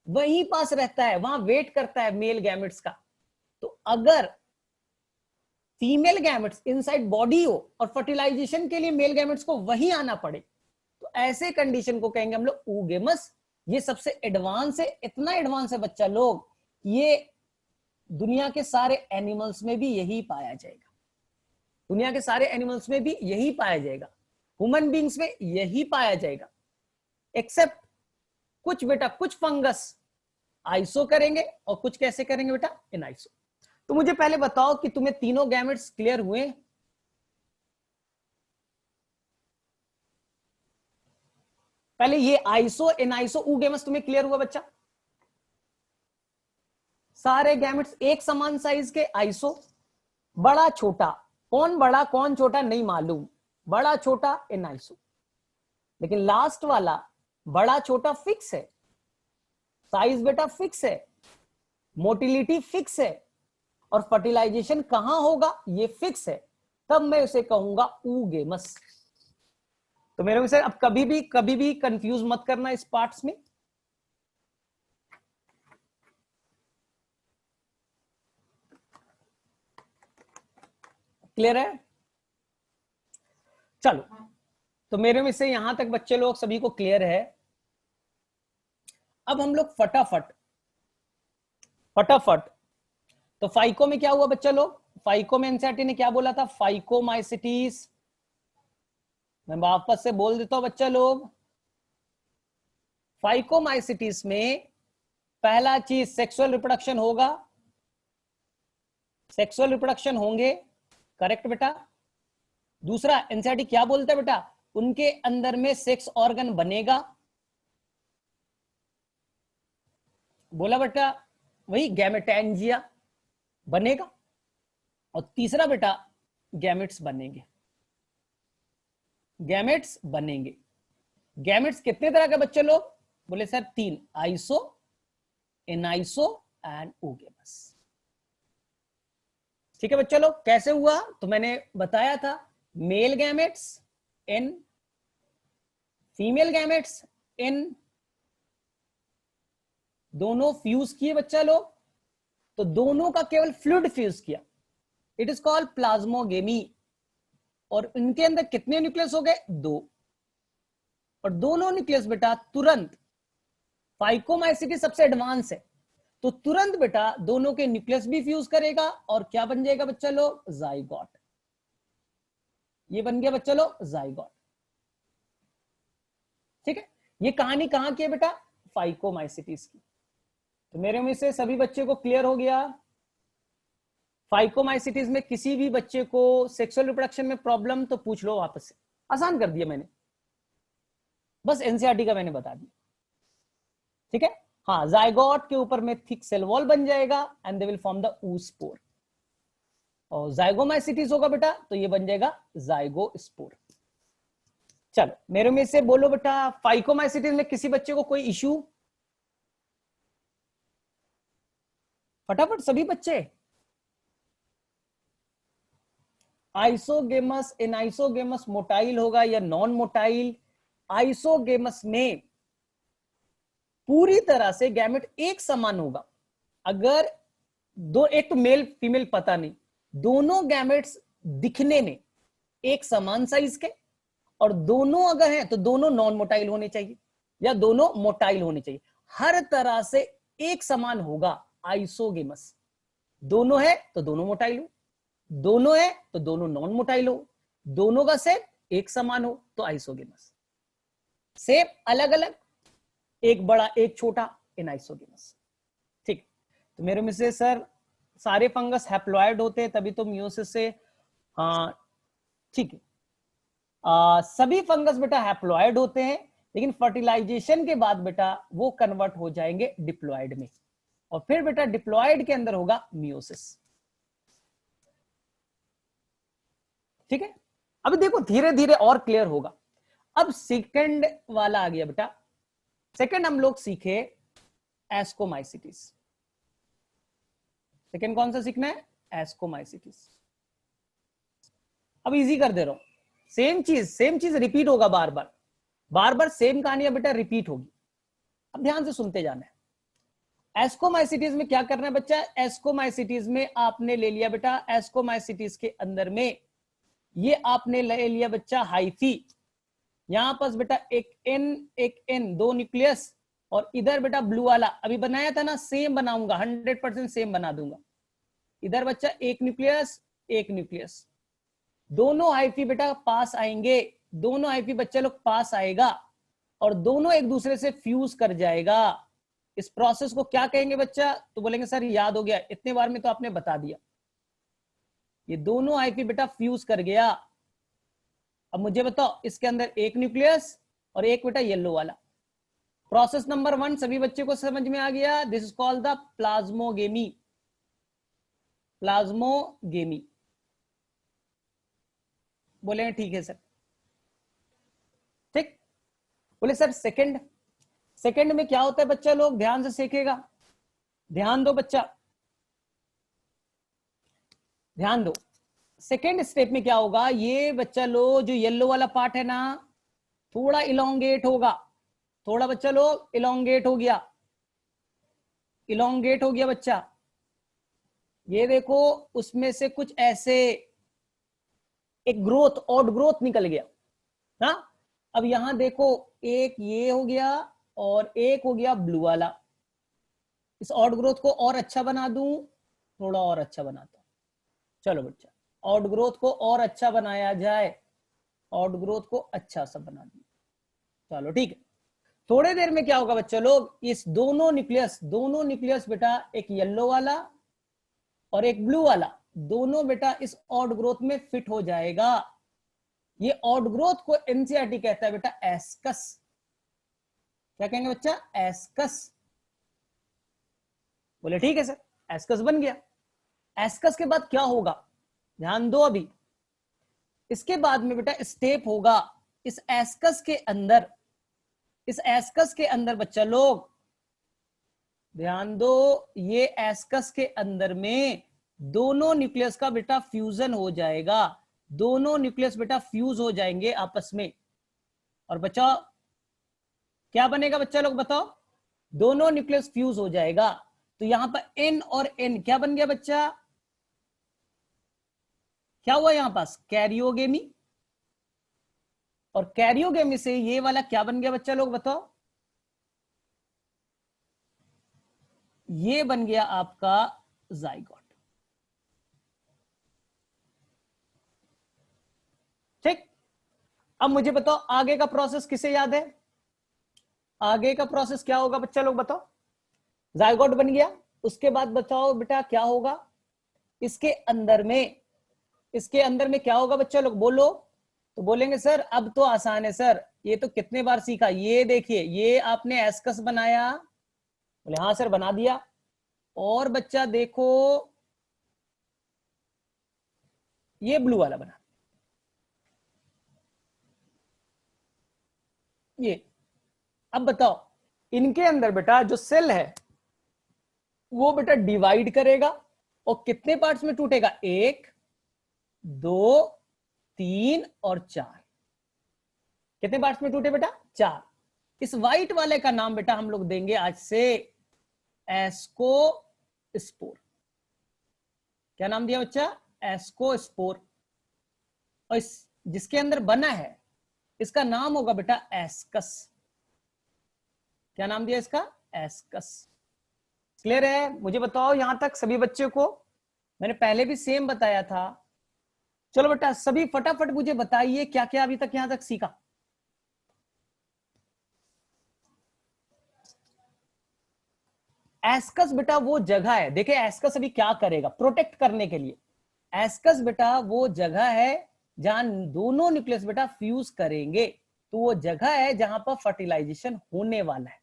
वहीं पास रहता है, वहां वेट करता है मेल गैमेट्स का। तो अगर फीमेल गैमेट्स इनसाइड बॉडी हो और फर्टिलाइजेशन के लिए मेल गैमेट्स को वहीं आना पड़े, तो ऐसे कंडीशन को कहेंगे हम लोग ऊगेमस। ये सबसे एडवांस है, इतना एडवांस है बच्चा लोग, ये दुनिया के सारे एनिमल्स में भी यही पाया जाएगा, दुनिया के सारे एनिमल्स में भी यही पाया जाएगा, ह्यूमन बीइंग्स में यही पाया जाएगा, एक्सेप्ट कुछ बेटा कुछ फंगस आइसो करेंगे और कुछ कैसे करेंगे बेटा? एनाइसो। तो मुझे पहले बताओ कि तुम्हें तीनों गैमेट्स क्लियर हुए? पहले ये आइसो एनाइसो ऊगेमस तुम्हें क्लियर हुआ बच्चा? सारे गैमेट्स एक समान साइज के, आइसो। बड़ा छोटा, कौन बड़ा कौन छोटा नहीं मालूम, बड़ा छोटा एनाइसो। लेकिन लास्ट वाला बड़ा छोटा फिक्स है, साइज बेटा फिक्स है, मोटिलिटी फिक्स है, और फर्टिलाइजेशन कहां होगा ये फिक्स है, तब मैं उसे कहूंगा ऊगेमस। तो मेरे से अब कभी भी कंफ्यूज मत करना इस पार्ट्स में। क्लियर है? चलो, तो मेरे में से यहां तक बच्चे लोग सभी को क्लियर है। अब हम लोग फटाफट तो फाइको में क्या हुआ बच्चा लोग? फाइको में एनसीईआरटी ने क्या बोला था? फाइकोमाइसिटीज। मैं वापस से बोल देता हूं बच्चा लोग, फाइकोमाइसिटीज में पहला चीज सेक्सुअल रिप्रोडक्शन होगा, सेक्सुअल रिप्रोडक्शन होंगे, करेक्ट बेटा। दूसरा एनसीईआरटी क्या बोलता है बेटा? उनके अंदर में सेक्स ऑर्गन बनेगा, बोला बेटा वही गैमेटेंजिया बनेगा। और तीसरा बेटा गैमेट्स बनेंगे, गैमेट्स बनेंगे। गैमेट्स कितने तरह के बच्चे लोग? बोले सर तीन, आइसो, एनाइसो एंड ऊगेमस। ठीक है बच्चे लोग, कैसे हुआ? तो मैंने बताया था, मेल गैमेट्स इन, फीमेल गैमेट्स इन, दोनों फ्यूज किए बच्चा लोग, तो दोनों का केवल फ्लूइड फ्यूज किया, इट इज कॉल्ड प्लाज्मोगेमी। और इनके अंदर कितने न्यूक्लियस हो गए? 2। और दोनों न्यूक्लियस बेटा तुरंत, फाइकोमाइसिटी सबसे एडवांस है, तो तुरंत बेटा दोनों के न्यूक्लियस भी फ्यूज करेगा और क्या बन जाएगा बच्चा लोग? जाइगोट। ये बन गया बच्चा लोग जाइगोट। ठीक है, ये कहानी कहां की है बेटा? फाइकोमाइसिटीज की। तो मेरे में से सभी बच्चे को क्लियर हो गया? फाइकोमाइसिटीज में किसी भी बच्चे को सेक्सुअल रिप्रोडक्शन में प्रॉब्लम तो पूछ लो वापस से, आसान कर दिया मैंने, बस एनसीईआरटी का मैंने बता दिया। ठीक है, हाँ, जाइगोट के ऊपर में थिक सेल वॉल बन जाएगा and they will form the oospore। और जाइगोमाइसिटीज होगा बेटा तो ये बन जाएगा जाइगोस्पोर। चलो मेरे में से बोलो बेटा, फाइकोमाइसिटीज में किसी बच्चे को कोई इश्यू? फटाफट सभी बच्चे। आइसोगेमस, एनाइसोगेमस मोटाइल होगा या नॉन मोटाइल? आइसोगेमस में पूरी तरह से गैमेट एक समान होगा। अगर दो, एक तो मेल फीमेल पता नहीं, दोनों गैमेट्स दिखने में एक समान साइज के, और दोनों अगर हैं तो दोनों नॉन मोटाइल होने चाहिए या दोनों मोटाइल होने चाहिए, हर तरह से एक समान होगा आइसोगेमस। दोनों है तो दोनों मोटाइल हो, दोनों है तो दोनों नॉन मोटाइल हो, दोनों का शेप एक समान हो तो आइसोगेमस। शेप अलग अलग, एक बड़ा एक छोटा, एनाइसोगेमस। ठीक, तो मेरे में से सर सारे फंगस हैप्लॉइड होते हैं तभी तो मियोसिस से, हाँ ठीक है, सभी फंगस बेटा हैप्लॉइड होते हैं, लेकिन फर्टिलाइजेशन के बाद बेटा वो कन्वर्ट हो जाएंगे डिप्लॉइड में, और फिर बेटा डिप्लॉइड के अंदर होगा मियोसिस। ठीक है, अब देखो धीरे धीरे और क्लियर होगा। अब सेकंड वाला आ गया बेटा, सेकंड हम लोग सीखे एस्कोमाइसिटीज। सेकंड कौन सा सीखना है? एस्कोमाइसिटीज। अब इजी कर दे रहा हूं, सेम चीज रिपीट होगा, बार बार सेम कहानियां बेटा रिपीट होगी। अब ध्यान से सुनते जाना है। एस्कोमाइसिटीज में क्या करना है बच्चा? एस्कोमाइसिटीज में आपने ले लिया बेटा, एस्कोमाइसिटीज के अंदर में ये आपने ले लिया बच्चा हाइफी, यहां पर बेटा एक एन दो न्यूक्लियस, और इधर बेटा ब्लू वाला अभी बनाया था ना, सेम बनाऊंगा, 100% सेम बना दूंगा। इधर बच्चा एक न्यूक्लियस, दोनों हाइफी बेटा पास आएंगे, दोनों हाइफी बच्चे लोग पास आएगा और दोनों एक दूसरे से फ्यूज कर जाएगा। इस प्रोसेस को क्या कहेंगे बच्चा? तो बोलेंगे सर याद हो गया, इतने बार में तो आपने बता दिया। ये दोनों हाइफी बेटा फ्यूज कर गया। अब मुझे बताओ, इसके अंदर एक न्यूक्लियस और एक बेटा येलो वाला। प्रोसेस नंबर 1 सभी बच्चे को समझ में आ गया? This is called the plasmogamy. Plasmogamy बोले ठीक है सर। ठीक, बोले सर सेकंड में क्या होता है बच्चा? लोग ध्यान से सीखेगा, ध्यान दो बच्चा, ध्यान दो। सेकेंड स्टेप में क्या होगा? ये बच्चा लो जो येलो वाला पार्ट है ना, थोड़ा इलोंगेट होगा, थोड़ा बच्चा लो इलोंगेट हो गया, इलोंगेट हो गया बच्चा। ये देखो उसमें से कुछ ऐसे एक ग्रोथ, ऑड ग्रोथ निकल गया। हाँ, अब यहां देखो एक ये हो गया और एक हो गया ब्लू वाला। इस ऑड ग्रोथ को और अच्छा बना दूं, थोड़ा और अच्छा बनाता हूं। चलो बच्चा, ऑड ग्रोथ को और अच्छा बनाया जाए, ऑड ग्रोथ को अच्छा सा बना दिया। चलो ठीक है, थोड़े देर में क्या होगा बच्चा लोग? इस दोनों न्यूक्लियस बेटा, एक येलो वाला और एक ब्लू वाला, दोनों बेटा इस ऑड ग्रोथ में फिट हो जाएगा। ये ऑड ग्रोथ को एनसीईआरटी कहता है बेटा एस्कस। क्या कहेंगे बच्चा? एस्कस। बोले ठीक है सर, एस्कस बन गया। एस्कस के बाद क्या होगा? ध्यान दो अभी, इसके बाद में बेटा स्टेप होगा इस एस्कस के अंदर, इस एस्कस के अंदर बच्चा लोग ध्यान दो, ये एस्कस के अंदर में दोनों न्यूक्लियस का बेटा फ्यूजन हो जाएगा, दोनों न्यूक्लियस बेटा फ्यूज हो जाएंगे आपस में, और बच्चा क्या बनेगा बच्चा लोग बताओ? दोनों न्यूक्लियस फ्यूज हो जाएगा तो यहां पर N और N क्या बन गया बच्चा, क्या हुआ यहां पास, कैरियोगेमी, और कैरियोगेमी से ये वाला क्या बन गया बच्चा, लोग बताओ, ये बन गया आपका जाइगोट। ठीक, अब मुझे बताओ आगे का प्रोसेस किसे याद है, आगे का प्रोसेस क्या होगा बच्चा, लोग बताओ। जाइगोट बन गया, उसके बाद बताओ बेटा क्या होगा, इसके अंदर में, इसके अंदर में क्या होगा बच्चा लोग, बोलो। तो बोलेंगे सर अब तो आसान है सर, ये तो कितने बार सीखा, ये देखिए ये आपने एस्कस बनाया, बोले हाँ सर बना दिया। और बच्चा देखो ये ब्लू वाला बना, ये। अब बताओ इनके अंदर बेटा जो सेल है वो बेटा डिवाइड करेगा और कितने पार्ट्स में टूटेगा, 1 2 3 और 4। कितने पार्ट्स में टूटे बेटा, 4। इस व्हाइट वाले का नाम बेटा हम लोग देंगे आज से एस्कोस्पोर। क्या नाम दिया बच्चा, एस्कोस्पोर। और इस जिसके अंदर बना है इसका नाम होगा बेटा एस्कस। क्या नाम दिया इसका, एस्कस। क्लियर है, मुझे बताओ यहां तक सभी बच्चे को, मैंने पहले भी सेम बताया था। चलो बेटा सभी फटाफट मुझे बताइए क्या क्या अभी तक यहां तक सीखा। एस्कस बेटा वो जगह है, देखिए एस्कस अभी क्या करेगा प्रोटेक्ट करने के लिए। एस्कस बेटा वो जगह है जहां दोनों न्यूक्लियस बेटा फ्यूज करेंगे, तो वो जगह है जहां पर फर्टिलाइजेशन होने वाला है।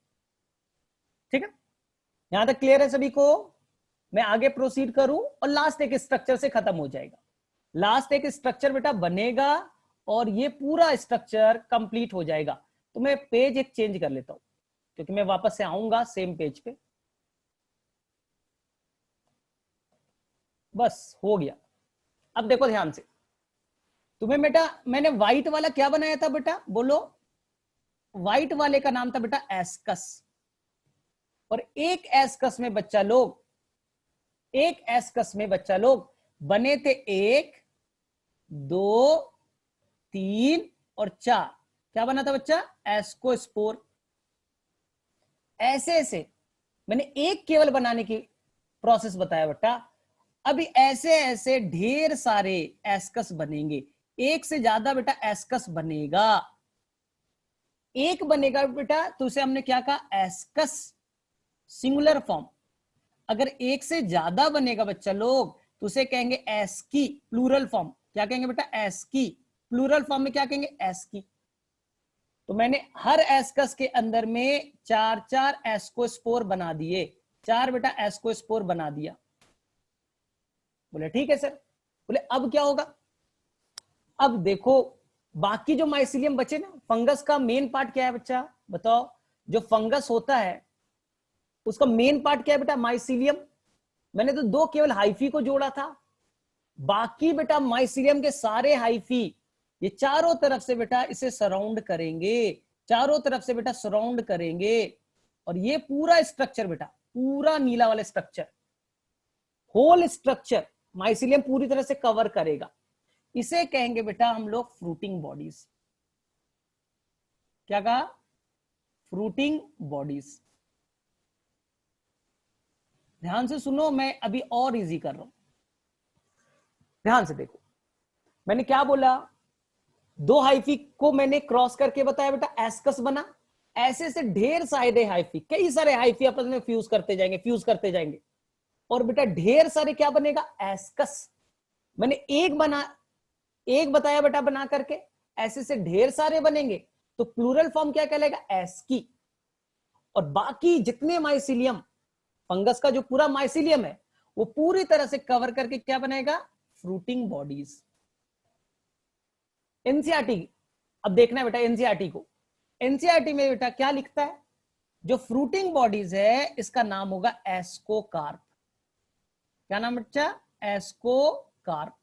ठीक है, यहां तक क्लियर है सभी को। मैं आगे प्रोसीड करूं और लास्ट एक स्ट्रक्चर से खत्म हो जाएगा। लास्ट एक स्ट्रक्चर बेटा बनेगा और ये पूरा स्ट्रक्चर कंप्लीट हो जाएगा। तो मैं पेज एक चेंज कर लेता हूं क्योंकि मैं वापस से आऊंगा सेम पेज पे। बस हो गया। अब देखो ध्यान से, तुम्हें बेटा मैंने व्हाइट वाला क्या बनाया था बेटा, बोलो। व्हाइट वाले का नाम था बेटा एस्कस। और एक एस्कस में बच्चा लोग, एक एस्कस में बच्चा लोग बने थे 1 2 3 और 4। क्या बना था बच्चा, एस्कोस्पोर। ऐसे ऐसे मैंने एक केवल बनाने की प्रोसेस बताया बेटा। अभी ऐसे ऐसे ढेर सारे एस्कस बनेंगे, एक से ज्यादा बेटा एस्कस बनेगा। एक बनेगा बेटा तो उसे हमने क्या कहा, एस्कस सिंगुलर फॉर्म। अगर एक से ज्यादा बनेगा बच्चा लोग तो उसे कहेंगे एस्की प्लूरल फॉर्म। क्या कहेंगे बेटा, एस्की। प्लूरल फॉर्म में क्या कहेंगे, एस्की। तो मैंने हर एस्कस के अंदर में 4 4 एस्कोस्पोर बना दिए, 4 बेटा एस्कोस्पोर बना दिया। बोले ठीक है सर। बोले अब क्या होगा, अब देखो बाकी जो माइसिलियम बचे ना, फंगस का मेन पार्ट क्या है बच्चा बताओ। जो फंगस होता है उसका मेन पार्ट क्या है बेटा, माइसिलियम। मैंने तो 2 केवल हाइफी को जोड़ा था, बाकी बेटा माइसिलियम के सारे हाइफी ये चारों तरफ से बेटा इसे सराउंड करेंगे, चारों तरफ से बेटा सराउंड करेंगे। और ये पूरा स्ट्रक्चर बेटा, पूरा नीला वाला स्ट्रक्चर, होल स्ट्रक्चर माइसिलियम पूरी तरह से कवर करेगा। इसे कहेंगे बेटा हम लोग फ्रूटिंग बॉडीज। क्या कहा, फ्रूटिंग बॉडीज। ध्यान से सुनो, मैं अभी और इजी कर रहा हूं, ध्यान से देखो। मैंने क्या बोला, 2 हाइफी को मैंने क्रॉस करके बताया बेटा एस्कस बना। ऐसे ऐसे ढेर सारे हाइफी, कई सारे हाइफी आपस में फ्यूज करते जाएंगे, फ्यूज करते जाएंगे। और बेटा ढेर सारे क्या बनेगा, एस्कस। मैंने एक बताया बेटा बना करके, ऐसे से ढेर सारे बनेंगे तो प्लूरल फॉर्म क्या कहलाएगा, एस्की। और बाकी जितने माइसिलियम, फंगस का जो पूरा माइसिलियम है वो पूरी तरह से कवर करके क्या बनेगा, फ्रूटिंग बॉडीज। एनसीईआरटी, अब देखना है बेटा एनसीईआरटी को। एनसीईआरटी में बेटा क्या लिखता है, जो फ्रूटिंग बॉडीज है इसका नाम होगा एस्कोकार्प। क्या नाम बच्चा, एस्कोकार्प।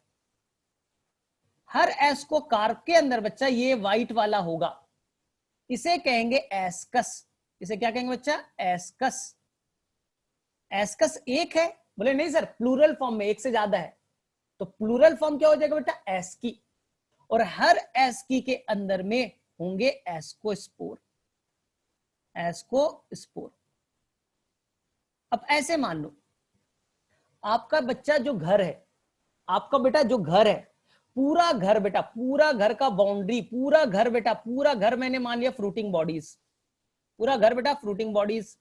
हर एस्कोकार्प के अंदर बच्चा ये व्हाइट वाला होगा, इसे कहेंगे एस्कस। इसे क्या कहेंगे बच्चा, एस्कस। एस्कस एक है, बोले नहीं सर प्लूरल फॉर्म में एक से ज्यादा है, तो प्लूरल फॉर्म क्या हो जाएगा बेटा, एस्की, और हर एस्की के अंदर में होंगे एस्कोस्पोर, एस्कोस्पोर। अब ऐसे मान लो आपका बच्चा जो घर है, आपका बेटा जो घर है, पूरा घर बेटा, पूरा घर का बाउंड्री, पूरा घर बेटा, पूरा घर मैंने मान लिया फ्रूटिंग बॉडीज, पूरा घर बेटा फ्रूटिंग बॉडीज।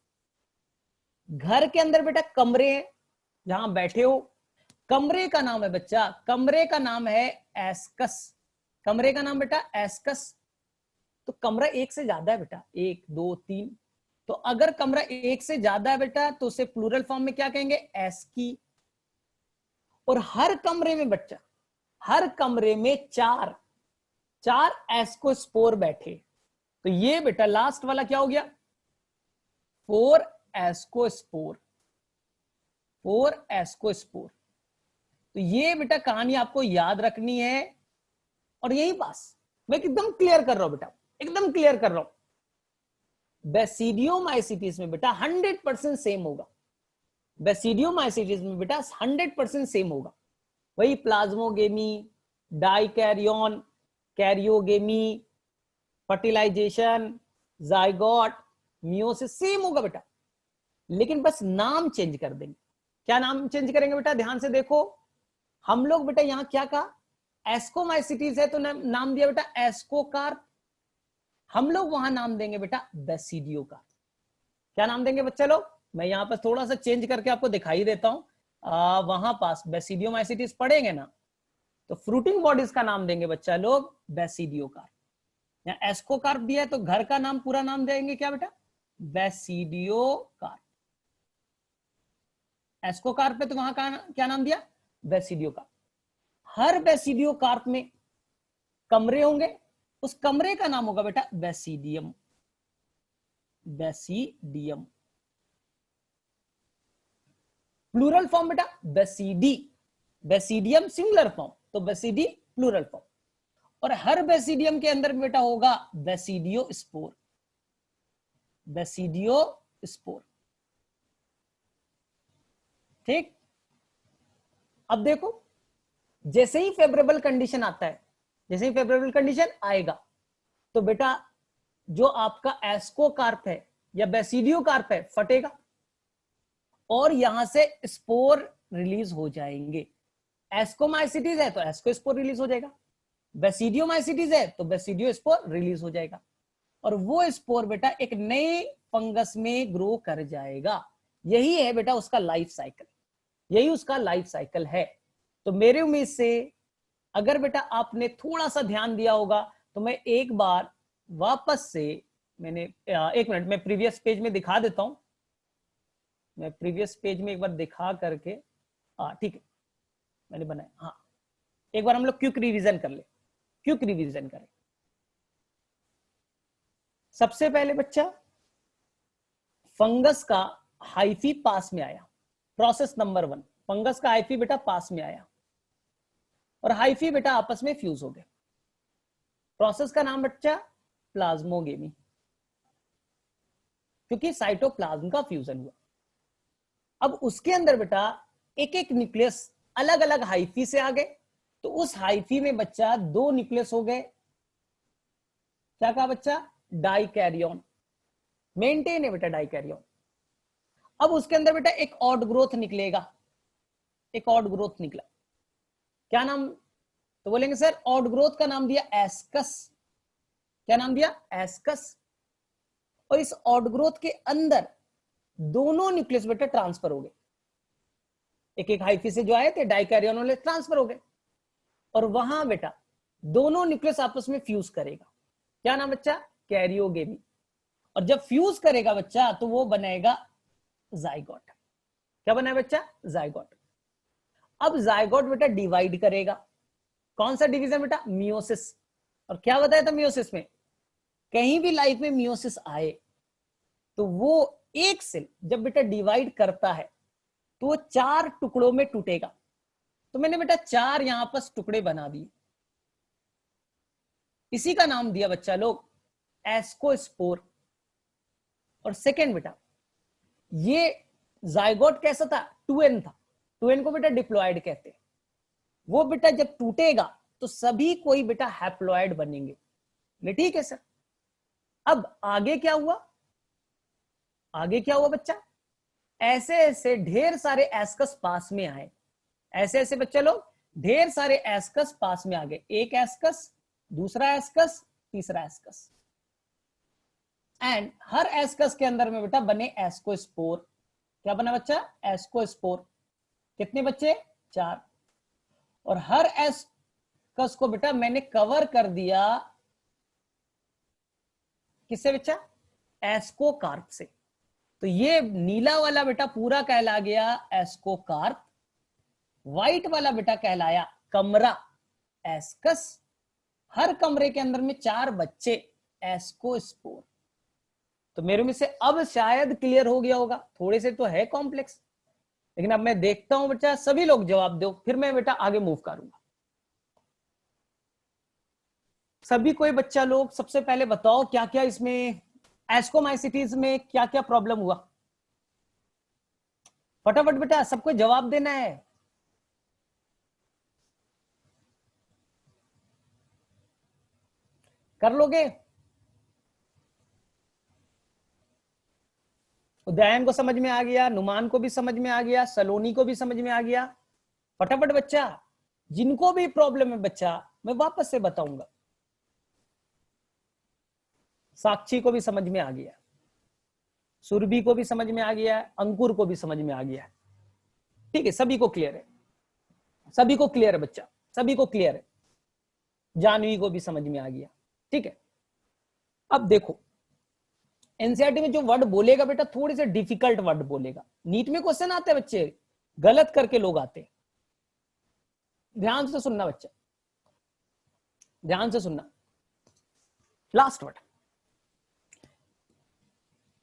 घर के अंदर बेटा कमरे हैं जहां बैठे हो, कमरे का नाम है बच्चा, कमरे का नाम है एस्कस, कमरे का नाम बेटा एस्कस। तो कमरा एक से ज्यादा है बेटा, एक दो तीन, तो अगर कमरा एक से ज्यादा है बेटा तो उसे प्लूरल फॉर्म में क्या कहेंगे, एस्की। और हर कमरे में बच्चा, हर कमरे में चार चार एस्कोस्पोर बैठे, तो ये बेटा लास्ट वाला क्या हो गया, 4 एस्कोस्पोर, 4 एस्कोस्पोर। तो ये बेटा कहानी आपको याद रखनी है, और यही पास मैं एकदम क्लियर कर रहा हूं बेटा, एकदम क्लियर कर रहा हूं। बेसिडियोमाइसिटिस में बेटा 100% सेम होगा, बेसिडियोमाइसिटिस में बेटा 100% सेम होगा, वही plasmogamy, dikaryon, karyogamy, fertilisation, zygote, meiosis same होगा बेटा, लेकिन बस नाम चेंज कर देंगे। क्या नाम चेंज करेंगे बेटा, ध्यान से देखो, हम लोग बेटा यहां क्या कहा, एस्कोमाइसिटिस है तो नाम दिया बेटा एस्कोकार्प, हम लोग वहां नाम देंगे बेटा बेसिडियोकार्प। क्या नाम देंगे बच्चा लोग, मैं यहां पर थोड़ा सा चेंज करके आपको दिखाई देता हूं, वहां पास बेसिडियोमाइसिटिस पढ़ेंगे ना, तो फ्रूटिंग बॉडीज का नाम देंगे बच्चा लोग बेसिडियोकार्प। यहाँ एस्कोकार्प दिया है तो घर का नाम पूरा नाम देंगे क्या बेटा, बेसिडियोकार्प। एस्कोकार्प पे तो वहां का क्या नाम दिया, बेसिडियोकार्प। हर बेसिडियोकार्प में कमरे होंगे, उस कमरे का नाम होगा बेटा बेसिडियम, बेसिडियम। प्लूरल फॉर्म बेटा बेसिडी, बेसिडियम सिंगुलर फॉर्म, तो बेसिडी प्लूरल फॉर्म। और हर बेसिडियम के अंदर बेटा होगा बेसिडियो स्पोर, बेसिडियो स्पोर। ठीक, अब देखो जैसे ही फेवरेबल कंडीशन आता है, जैसे ही फेवरेबल कंडीशन आएगा तो बेटा जो आपका एस्कोकार्प है या बेसिडियोकार्प है फटेगा और यहां से स्पोर रिलीज हो जाएंगे। एस्कोमाइसिटीज है तो एस्कोस्पोर रिलीज हो जाएगा, बेसिडियोमाइसिटीज है तो बेसिडियो स्पोर रिलीज हो जाएगा, और वो स्पोर बेटा एक नए फंगस में ग्रो कर जाएगा। यही है बेटा उसका लाइफ साइकिल, यही उसका लाइफ साइकिल है। तो मेरे उम्मीद से अगर बेटा आपने थोड़ा सा ध्यान दिया होगा तो मैं एक बार वापस से, मैंने एक मिनट मैं प्रीवियस पेज में दिखा देता हूं, मैं प्रीवियस पेज में एक बार दिखा करके, ठीक है मैंने बनाया, हाँ एक बार हम लोग क्विक रिवीजन कर ले, क्विक रिवीजन करें। सबसे पहले बच्चा फंगस का हाइफी पास में आया, प्रोसेस नंबर 1, फंगस का हाइफी बेटा पास में आया और हाइफी बेटा आपस में फ्यूज हो गए। प्रोसेस का नाम बच्चा प्लाज्मोगेमी, क्योंकि साइटोप्लाज्म का फ्यूजन हुआ। अब उसके अंदर बेटा एक एक न्यूक्लियस अलग अलग हाइफी से आ गए, तो उस हाइफी में बच्चा 2 न्यूक्लियस हो गए, क्या कहा बच्चा, डाइकैरियन, मेंटेन है बेटा डाइकैरियन। अब उसके अंदर बेटा एक ऑड ग्रोथ निकलेगा, एक ऑड ग्रोथ निकला, क्या नाम, तो बोलेंगे सर ऑड ग्रोथ का नाम दिया एस्कस, क्या नाम दिया एस्कस। और इस ऑड ग्रोथ के अंदर दोनों न्यूक्लियस बेटा ट्रांसफर हो गए, एक एक हाइफी से जो आए थे डाइकैरियन वाले ट्रांसफर हो गए, और वहां बेटा दोनों न्यूक्लियस आपस में फ्यूज करेगा, क्या नाम बच्चा, कैरियोगेमी। और जब फ्यूज करेगा बच्चा तो वो बनेगा जाइगोट, क्या बना है बच्चा, जाइगोट। अब जाइगोट बेटा डिवाइड करेगा, कौन सा डिवीजन बेटा, मियोसिस। और क्या बताया था मियोसिस में, कहीं भी लाइफ में मियोसिस आए तो वो एक सेल जब बेटा डिवाइड करता है तो वो 4 टुकड़ों में टूटेगा। तो मैंने बेटा 4 यहां पर टुकड़े बना दिए, इसी का नाम दिया बच्चा लोग एस्कोस्पोर। और सेकेंड बेटा ये जाइगोट कैसा था, 2n था, 2n को बेटा डिप्लॉयड कहते हैं। वो बेटा जब टूटेगा तो सभी कोई बेटा हैप्लॉयड बनेंगे। ठीक है सर। अब आगे क्या हुआ, आगे क्या हुआ बच्चा, ऐसे ऐसे ढेर सारे एस्कस पास में आए, ऐसे ऐसे बच्चा लोग ढेर सारे एस्कस पास में आ गए, एक एस्कस, दूसरा एस्कस, तीसरा एस्कस, एंड हर एस्कस के अंदर में बेटा बने एस्कोस्पोर। क्या बना बच्चा, एस्कोस्पोर। कितने बच्चे, 4। और हर एस्कस को बेटा मैंने कवर कर दिया किससे बच्चा, एस्कोकार्प से। तो ये नीला वाला बेटा पूरा कहला गया एस्कोकार्प, व्हाइट वाला बेटा कहलाया कमरा एस्कस। हर कमरे के अंदर में 4 बच्चे एस्कोस्पोर। तो मेरे में से अब शायद क्लियर हो गया होगा, थोड़े से तो है कॉम्प्लेक्स, लेकिन अब मैं देखता हूं बच्चा सभी लोग जवाब दो, फिर मैं बेटा आगे मूव करूंगा। सभी कोई बच्चा लोग सबसे पहले बताओ क्या क्या इसमें एस्कोमाइसिटीज में क्या क्या प्रॉब्लम हुआ, फटाफट बेटा सबको जवाब देना है। कर लोगे, उदयन को समझ में आ गया, नुमान को भी समझ में आ गया, सलोनी को भी समझ में आ गया। फटाफट बच्चा, जिनको भी प्रॉब्लम है बच्चा मैं वापस से बताऊंगा। साक्षी को भी समझ में आ गया, सुरभि को भी समझ में आ गया, अंकुर को भी समझ में आ गया। ठीक है, सभी को क्लियर है, सभी को क्लियर है बच्चा, सभी को क्लियर है। जानवी को भी समझ में आ गया। ठीक है, अब देखो एनसीईआरटी में जो वर्ड बोलेगा बेटा थोड़े से डिफिकल्ट वर्ड बोलेगा। नीट में क्वेश्चन आते हैं बच्चे, गलत करके लोग आते हैं। ध्यान से सुनना बच्चा, ध्यान से सुनना। लास्ट वर्ड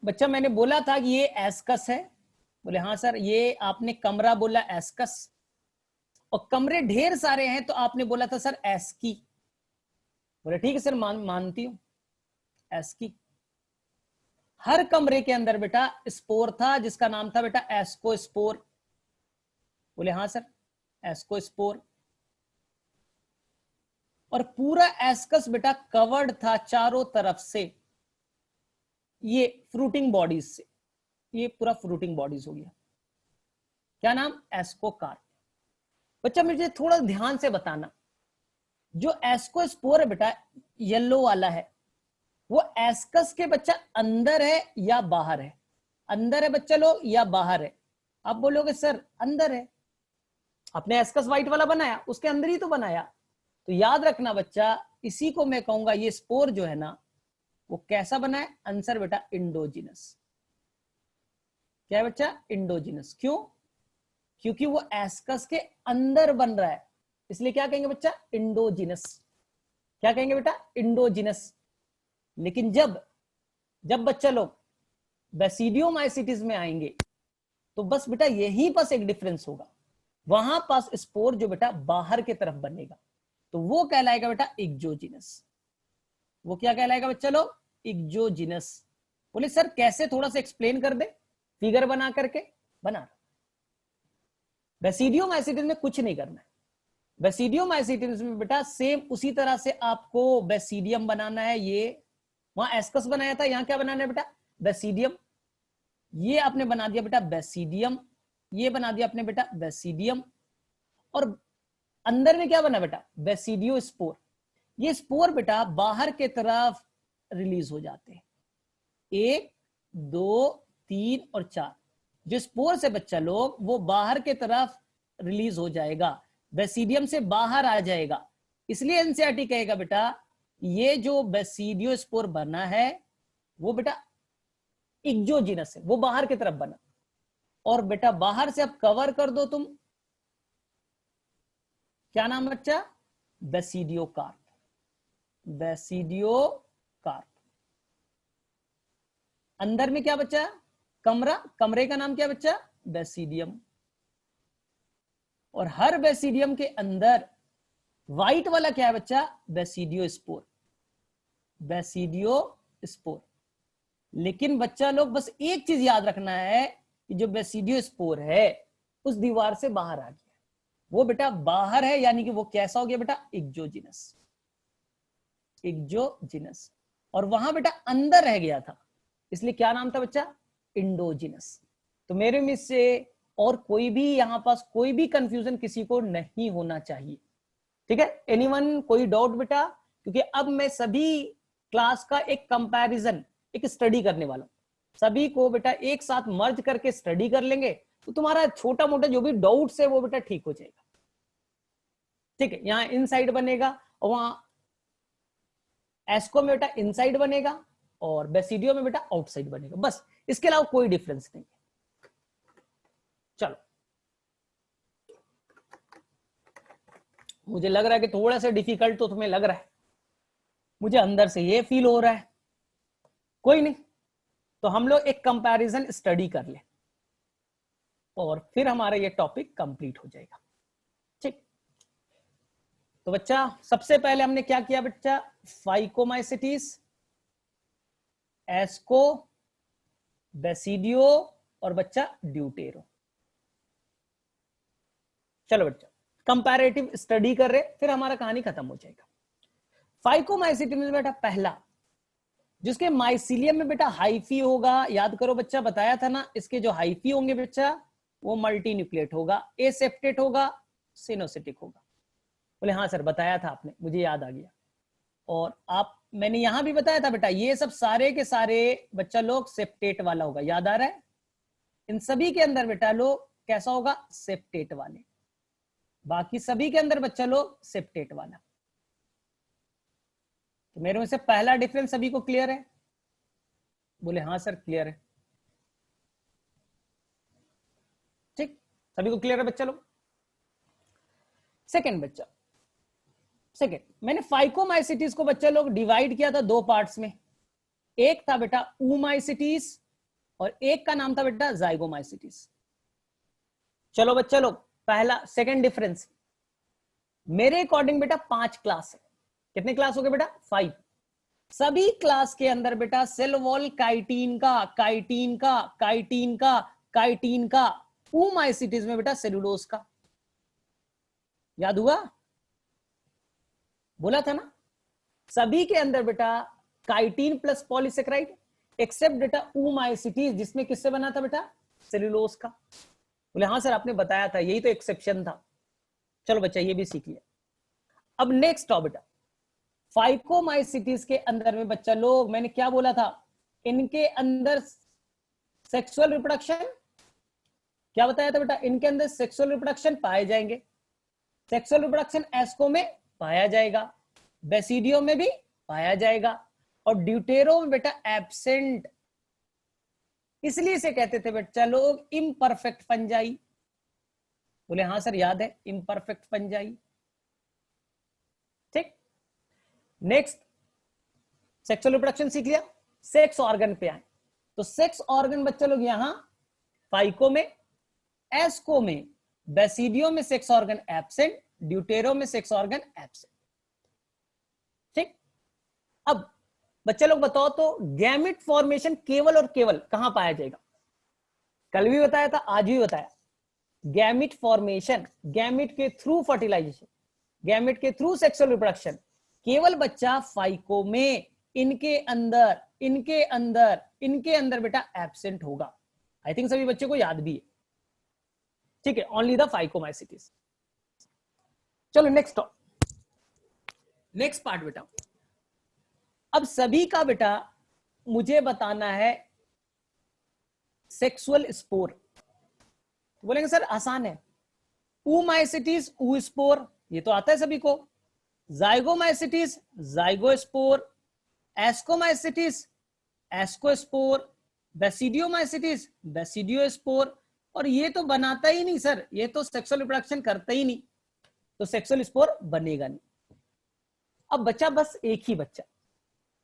बच्चा, मैंने बोला था कि ये एस्कस है, बोले हाँ सर। ये आपने कमरा बोला एस्कस, और कमरे ढेर सारे हैं तो आपने बोला था सर एस्की। बोले ठीक है सर, मानती हूं एस्की। हर कमरे के अंदर बेटा स्पोर था जिसका नाम था बेटा एस्कोस्पोर। बोले हाँ सर एस्कोस्पोर। और पूरा एस्कस बेटा कवर्ड था चारों तरफ से ये फ्रूटिंग बॉडीज से, ये पूरा फ्रूटिंग बॉडीज हो गया। क्या नाम, एस्कोकार्प। बच्चा मुझे थोड़ा ध्यान से बताना, जो एस्कोस्पोर है बेटा येलो वाला है, वो एस्कस के बच्चा अंदर है या बाहर है, अंदर है बच्चा लोग या बाहर है। आप बोलोगे सर अंदर है, आपने एस्कस व्हाइट वाला बनाया उसके अंदर ही तो बनाया। तो याद रखना बच्चा, इसी को मैं कहूंगा ये स्पोर जो है ना वो कैसा बना है, आंसर बेटा इंडोजिनस। क्या है बच्चा, इंडोजिनस। क्यों, क्योंकि वो एस्कस के अंदर बन रहा है, इसलिए क्या कहेंगे बच्चा, इंडोजिनस। क्या कहेंगे बेटा, इंडोजिनस। लेकिन जब बच्चा लोग बेसिडियोमाइसिटिस में आएंगे तो बस बेटा यहीं पास एक डिफरेंस होगा, वहां पास स्पोर जो बेटा बाहर की तरफ बनेगा तो वो कहलाएगा बेटा एक्सोजिनस। वो क्या कहलाएगा बच्चा लोग, एक्सोजिनस। बोले सर कैसे, थोड़ा सा एक्सप्लेन कर दे फिगर बना करके। बना, बेसिडियोमाइसिटिस में कुछ नहीं करना है। बेसिडियोमाइसिटिस में बेटा सेम उसी तरह से आपको बेसिडियम बनाना है। ये वहां एस्कस बनाया था, यहां क्या बनाना है बेटा, बेसिडियम। ये आपने बना दिया बेटा बेसिडियम, ये बना दिया आपने बेटा बेसिडियम, और अंदर में क्या बना बेटा, बेसिडियोस्पोर। ये स्पोर बेटा बाहर के तरफ रिलीज हो जाते हैं, 1 2 3 और 4। जो स्पोर से बच्चा लोग वो बाहर के तरफ रिलीज हो जाएगा, बेसिडियम से बाहर आ जाएगा। इसलिए एनसीईआरटी कहेगा बेटा ये जो बेसिडियोस्पोर बना है वो बेटा एक्सोजिनस है, वो बाहर की तरफ बना। और बेटा बाहर से अब कवर कर दो तुम, क्या नाम बच्चा, बेसिडियोकार्प। बेसिडियोकार्प। अंदर में क्या बच्चा, कमरा, कमरे का नाम क्या बच्चा, बेसिडियम। और हर बेसिडियम के अंदर व्हाइट वाला क्या है बच्चा, बेसिडियोस्पोर। बेसिडियोस्पोर। लेकिन बच्चा लोग बस एक चीज याद रखना है, कि जो बेसिडियो स्पोर है उस दीवार से बाहर आ गया, वो बेटा बाहर है, यानी कि वो कैसा हो गया बेटा, एक्सोजिनस, एक्सोजिनस। और वहां बेटा अंदर रह गया था, इसलिए क्या नाम था बच्चा, इंडोजिनस। तो मेरे में से और कोई भी यहां पास कोई भी कंफ्यूजन किसी को नहीं होना चाहिए, ठीक है। एनीवन, कोई डाउट बेटा? क्योंकि अब मैं सभी क्लास का एक कंपैरिजन, एक स्टडी करने वाला हूं, सभी को बेटा एक साथ मर्ज करके स्टडी कर लेंगे, तो तुम्हारा छोटा मोटा जो भी डाउट्स है वो बेटा ठीक हो जाएगा, ठीक है। यहाँ इनसाइड बनेगा और वहां एस्को में बेटा इनसाइड बनेगा और बेसिडियो में बेटा आउटसाइड बनेगा, बस इसके अलावा कोई डिफरेंस नहीं है। चलो, मुझे लग रहा है कि थोड़ा सा डिफिकल्ट तो तुम्हें लग रहा है, मुझे अंदर से ये फील हो रहा है। कोई नहीं, तो हम लोग एक कंपैरिजन स्टडी कर ले और फिर हमारा ये टॉपिक कंप्लीट हो जाएगा, ठीक। तो बच्चा सबसे पहले हमने क्या किया बच्चा, फाइकोमाइसिटीज, एस्को, बेसिडियो और बच्चा ड्यूटेरो। चलो बच्चा कंपैरेटिव स्टडी कर रहे, फिर हमारा कहानी खत्म हो जाएगा। फाइकोमाइसिटी में बेटा पहला, जिसके माइसिलियम में बेटा हाइफी होगा, याद करो बच्चा, बताया था ना, इसके जो हाइफी होंगे बच्चा वो मल्टी न्यूक्लिएट होगा, एसेप्टेट होगा, सिनोसिटिक होगा। बोले हाँ सर बताया था आपने, मुझे याद आ गया। और आप, मैंने यहां भी बताया था बेटा, ये सब सारे के सारे बच्चा लोग सेप्टेट वाला होगा, याद आ रहा है? इन सभी के अंदर बेटा लोग कैसा होगा, सेप्टेट वाले, बाकी सभी के अंदर बच्चा लोग सेप्टेट वाला। तो मेरे में से पहला डिफरेंस सभी को क्लियर है? बोले हाँ सर क्लियर है, ठीक, सभी को क्लियर है बच्चा लोग। सेकंड बच्चा, सेकंड, मैंने फाइकोमाइसिटीज को बच्चा लोग डिवाइड किया था दो पार्ट्स में, एक था बेटा ऊमाइसिटीज और एक का नाम था बेटा जाइगोमाइसिटीज। चलो बच्चा लोग, पहला सेकंड डिफरेंस, मेरे अकॉर्डिंग बेटा 5 क्लास है। कितने क्लास हो गए बेटा, 5। सभी क्लास के अंदर बेटा सेल वॉल काइटीन का, काइटीन का, काइटीन का, काइटीन का, ऊमाइसिटीज में बेटा सेलुलोज का। याद हुआ? बोला था ना, सभी के अंदर बेटा काइटीन प्लस पॉलीसेकेराइड, एक्सेप्ट बेटा ऊमाइसिटीज जिसमें किससे बना था बेटा, सेलुलोज का। बोले हाँ सर आपने बताया था, यही तो एक्सेप्शन था। चलो बच्चा ये भी सीख लिया। अब नेक्स्ट आओ बेटा, फाइकोमाइसिटीज के अंदर में बच्चा लोग, मैंने क्या बोला था, इनके अंदर सेक्सुअल रिप्रोडक्शन, क्या बताया था बेटा, इनके अंदर सेक्सुअल रिप्रोडक्शन पाए जाएंगे। सेक्सुअल रिप्रोडक्शन एस्को में पाया जाएगा, बेसिडियो में भी पाया जाएगा, और ड्यूटेरो में बेटा एब्सेंट। इसलिए से कहते थे बच्चा लोग इम्परफेक्ट फंजाई। बोले हाँ सर याद है, इम्परफेक्ट फंजाई, ठीक। नेक्स्ट, सेक्सुअल रिप्रोडक्शन सीख लिया, सेक्स ऑर्गन पे आए। तो सेक्स ऑर्गन बच्चा लोग यहां फाइको में, एस्को में, बेसिडियो में सेक्स ऑर्गन एब्सेंट, ड्यूटेरो में सेक्स ऑर्गन एब्सेंट, ठीक। अब बच्चे लोग बताओ तो गैमिट फॉर्मेशन केवल और केवल कहां पाया जाएगा? कल भी बताया था, आज भी बताया, गैमिट फॉर्मेशन, गैमिट के थ्रू फर्टिलाइजेशन, गैमिट के थ्रू सेक्सुअल रिप्रोडक्शन केवल बच्चा फाइको में, इनके अंदर, इनके अंदर, इनके अंदर बेटा एब्सेंट होगा। आई थिंक सभी बच्चों को याद भी है, ठीक है, ओनली द फाइकोमाइसिटीज। चलो नेक्स्ट नेक्स्ट पार्ट बेटा, अब सभी का बेटा मुझे बताना है सेक्सुअल स्पोर। बोलेंगे सर आसान है, ऊमाइसिटीज ऊ स्पोर, ये तो आता है सभी को, zygomycetes zygospore, ascomycetes ascospore, basidiomycetes basidiospore. और ये तो बनाता ही नहीं सर, ये तो सेक्सुअल रिप्रोडक्शन करता ही नहीं, तो सेक्सुअल स्पोर बनेगा नहीं। अब बच्चा बस एक ही बच्चा,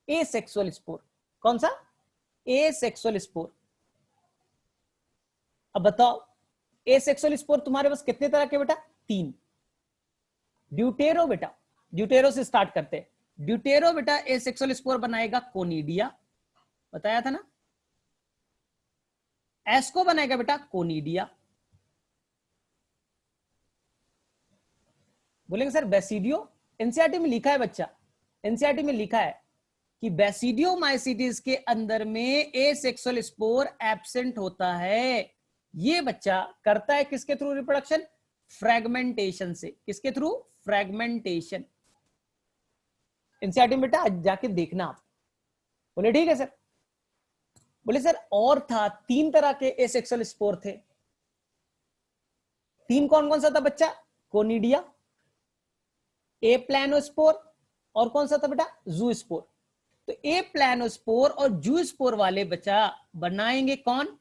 ए सेक्सुअल स्पोर। कौन सा? ए सेक्सुअल स्पोर। अब बताओ ए सेक्सुअल स्पोर तुम्हारे पास कितने तरह के बेटा? 3। ड्यूटेरो बेटा, ड्यूटेरो से स्टार्ट करते हैं। ड्यूटेरो बेटा ए सेक्सुअल स्पोर बनाएगा कोनिडिया, बताया था ना। एस को बनाएगा बेटा कोनिडिया। बोलेंगे सर बेसिडियो, एनसीईआरटी में लिखा है बच्चा, एनसीईआरटी में लिखा है कि बेसिडियोमाइसिटिस के अंदर में ए सेक्सुअल स्पोर एब्सेंट होता है। ये बच्चा करता है किसके थ्रू रिप्रोडक्शन? फ्रेगमेंटेशन से। किसके थ्रू? फ्रेगमेंटेशन। एनसीईआरटी में बेटा जाके देखना आप। बोले ठीक है सर। बोले सर और था, 3 तरह के एसेक्सुअल स्पोर थे। 3 कौन कौन सा था बच्चा? कोनिडिया, ए प्लानोस्पोर और कौन सा था बेटा? जूस्पोर। तो ए प्लानोस्पोर और जूस्पोर वाले बच्चा बनाएंगे कौन?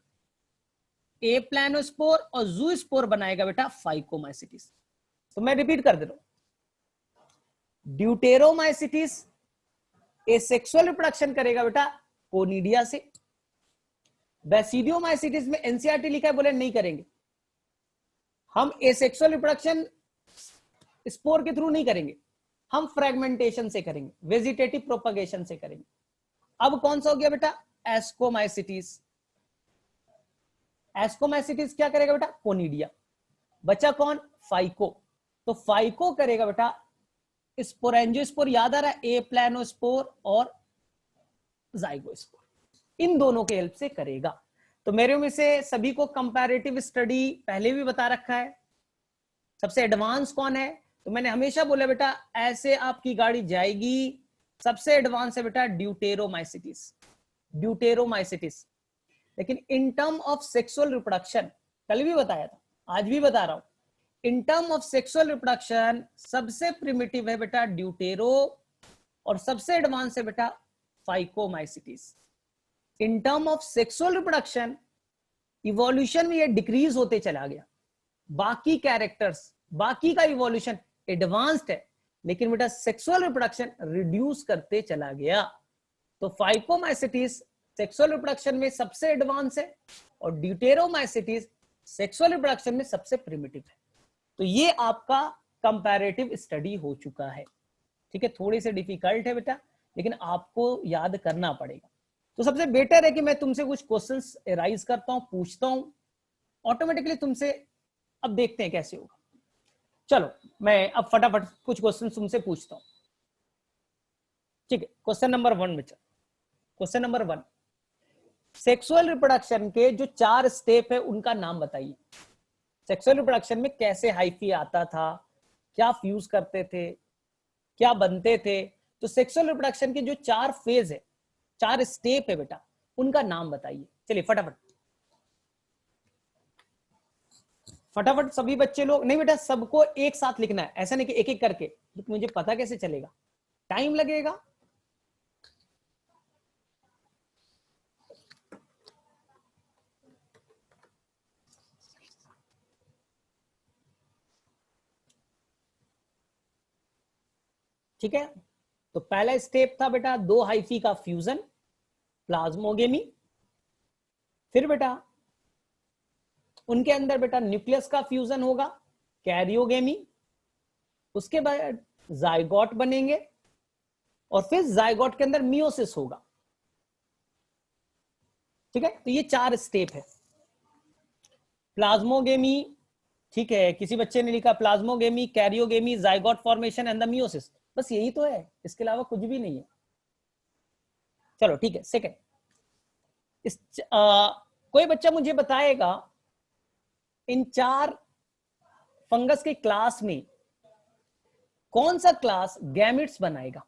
ए प्लानोस्पोर और जूस्पोर बनाएगा बेटा फाइकोमाइसिटिस। तो मैं रिपीट कर दे रहा हूं, ड्यूटेरोमाइसिटिस एसेक्सुअल रिप्रोडक्शन करेगा बेटा कोनिडिया से। बेसिडियोमाइसिटिस में एनसीईआरटी लिखा है, बोले नहीं करेंगे हम, एसेक्सुअल रिप्रोडक्शन स्पोर के थ्रू नहीं करेंगे, हम फ्रेगमेंटेशन से करेंगे, वेजिटेटिव प्रोपगेशन से करेंगे। अब कौन सा हो गया बेटा? एस्कोमाइसिटिस। एस्कोमाइसिटिस क्या करेगा बेटा? कोनिडिया। बचा कौन? फाइको। तो फाइको करेगा बेटा स्पोरेंजियोस्पोर, याद आ रहा है? ए प्लानोस्पोर और जाइगोस्पोर, इन दोनों के हेल्प से करेगा। तो मेरे में से सभी को कंपैरेटिव स्टडी पहले भी बता रखा है। सबसे एडवांस कौन है? तो मैंने हमेशा बोला बेटा ऐसे आपकी गाड़ी जाएगी, सबसे एडवांस है बेटा ड्यूटेरोमाइसिटिस। ड्यूटेरोमाइसिटिस। लेकिन in term of sexual reproduction, कल भी बताया था, आज भी बता रहा हूं, in term of sexual reproduction सबसे प्रिमिटिव है बेटा ड्यूटेरो और सबसे एडवांस है बेटा phycomycetes. In term of sexual reproduction evolution में ये डिक्रीज होते चला गया, बाकी कैरेक्टर्स, बाकी का इवोल्यूशन एडवांस्ड है, लेकिन बेटा सेक्सुअल रिप्रोडक्शन रिड्यूस करते चला गया। तो फाइकोमाइसिटिस सेक्सुअल रिप्रोडक्शन में सबसे एडवांस है और ड्यूटेरोमाइसिटिस सेक्सुअल रिप्रोडक्शन में सबसे प्रिमिटिव है। तो ये आपका कंपैरेटिव स्टडी हो चुका है। ठीक है, थोड़ी सी डिफिकल्ट है बेटा, लेकिन आपको याद करना पड़ेगा। तो सबसे बेटर है कि मैं तुमसे कुछ क्वेश्चंस राइज करता हूं, पूछता हूं, ऑटोमेटिकली तुमसे। अब देखते हैं कैसे होगा। चलो मैं अब फटाफट कुछ क्वेश्चन तुमसे पूछता हूं। ठीक है, क्वेश्चन नंबर 1 बच्चा। क्वेश्चन नंबर 1, सेक्सुअल रिप्रोडक्शन के जो 4 स्टेप है उनका नाम बताइए। सेक्सुअल रिप्रोडक्शन में कैसे हाइफी आता था, क्या फ्यूज करते थे, क्या बनते थे। तो सेक्सुअल रिप्रोडक्शन के जो 4 फेज है, 4 स्टेप है बेटा, उनका नाम बताइए। चलिए फटाफट फटाफट सभी बच्चे लोग। नहीं बेटा सबको एक साथ लिखना है, ऐसा नहीं कि एक एक करके, तो मुझे पता कैसे चलेगा, टाइम लगेगा। ठीक है, तो पहला स्टेप था बेटा 2 हाइफी का फ्यूजन, प्लाज्मोगेमी। फिर बेटा उनके अंदर बेटा न्यूक्लियस का फ्यूजन होगा, कैरियोगेमी। उसके बाद जाइगोट बनेंगे और फिर जाइगोट के अंदर मियोसिस होगा। ठीक है, तो ये 4 स्टेप है। प्लाज्मोगेमी, ठीक है, किसी बच्चे ने लिखा plasmogamy, karyogamy, zygote formation and the meiosis, बस यही तो है, इसके अलावा कुछ भी नहीं है। चलो ठीक है, सेकंड, कोई बच्चा मुझे बताएगा इन 4 फंगस के क्लास में कौन सा क्लास गैमिट्स बनाएगा?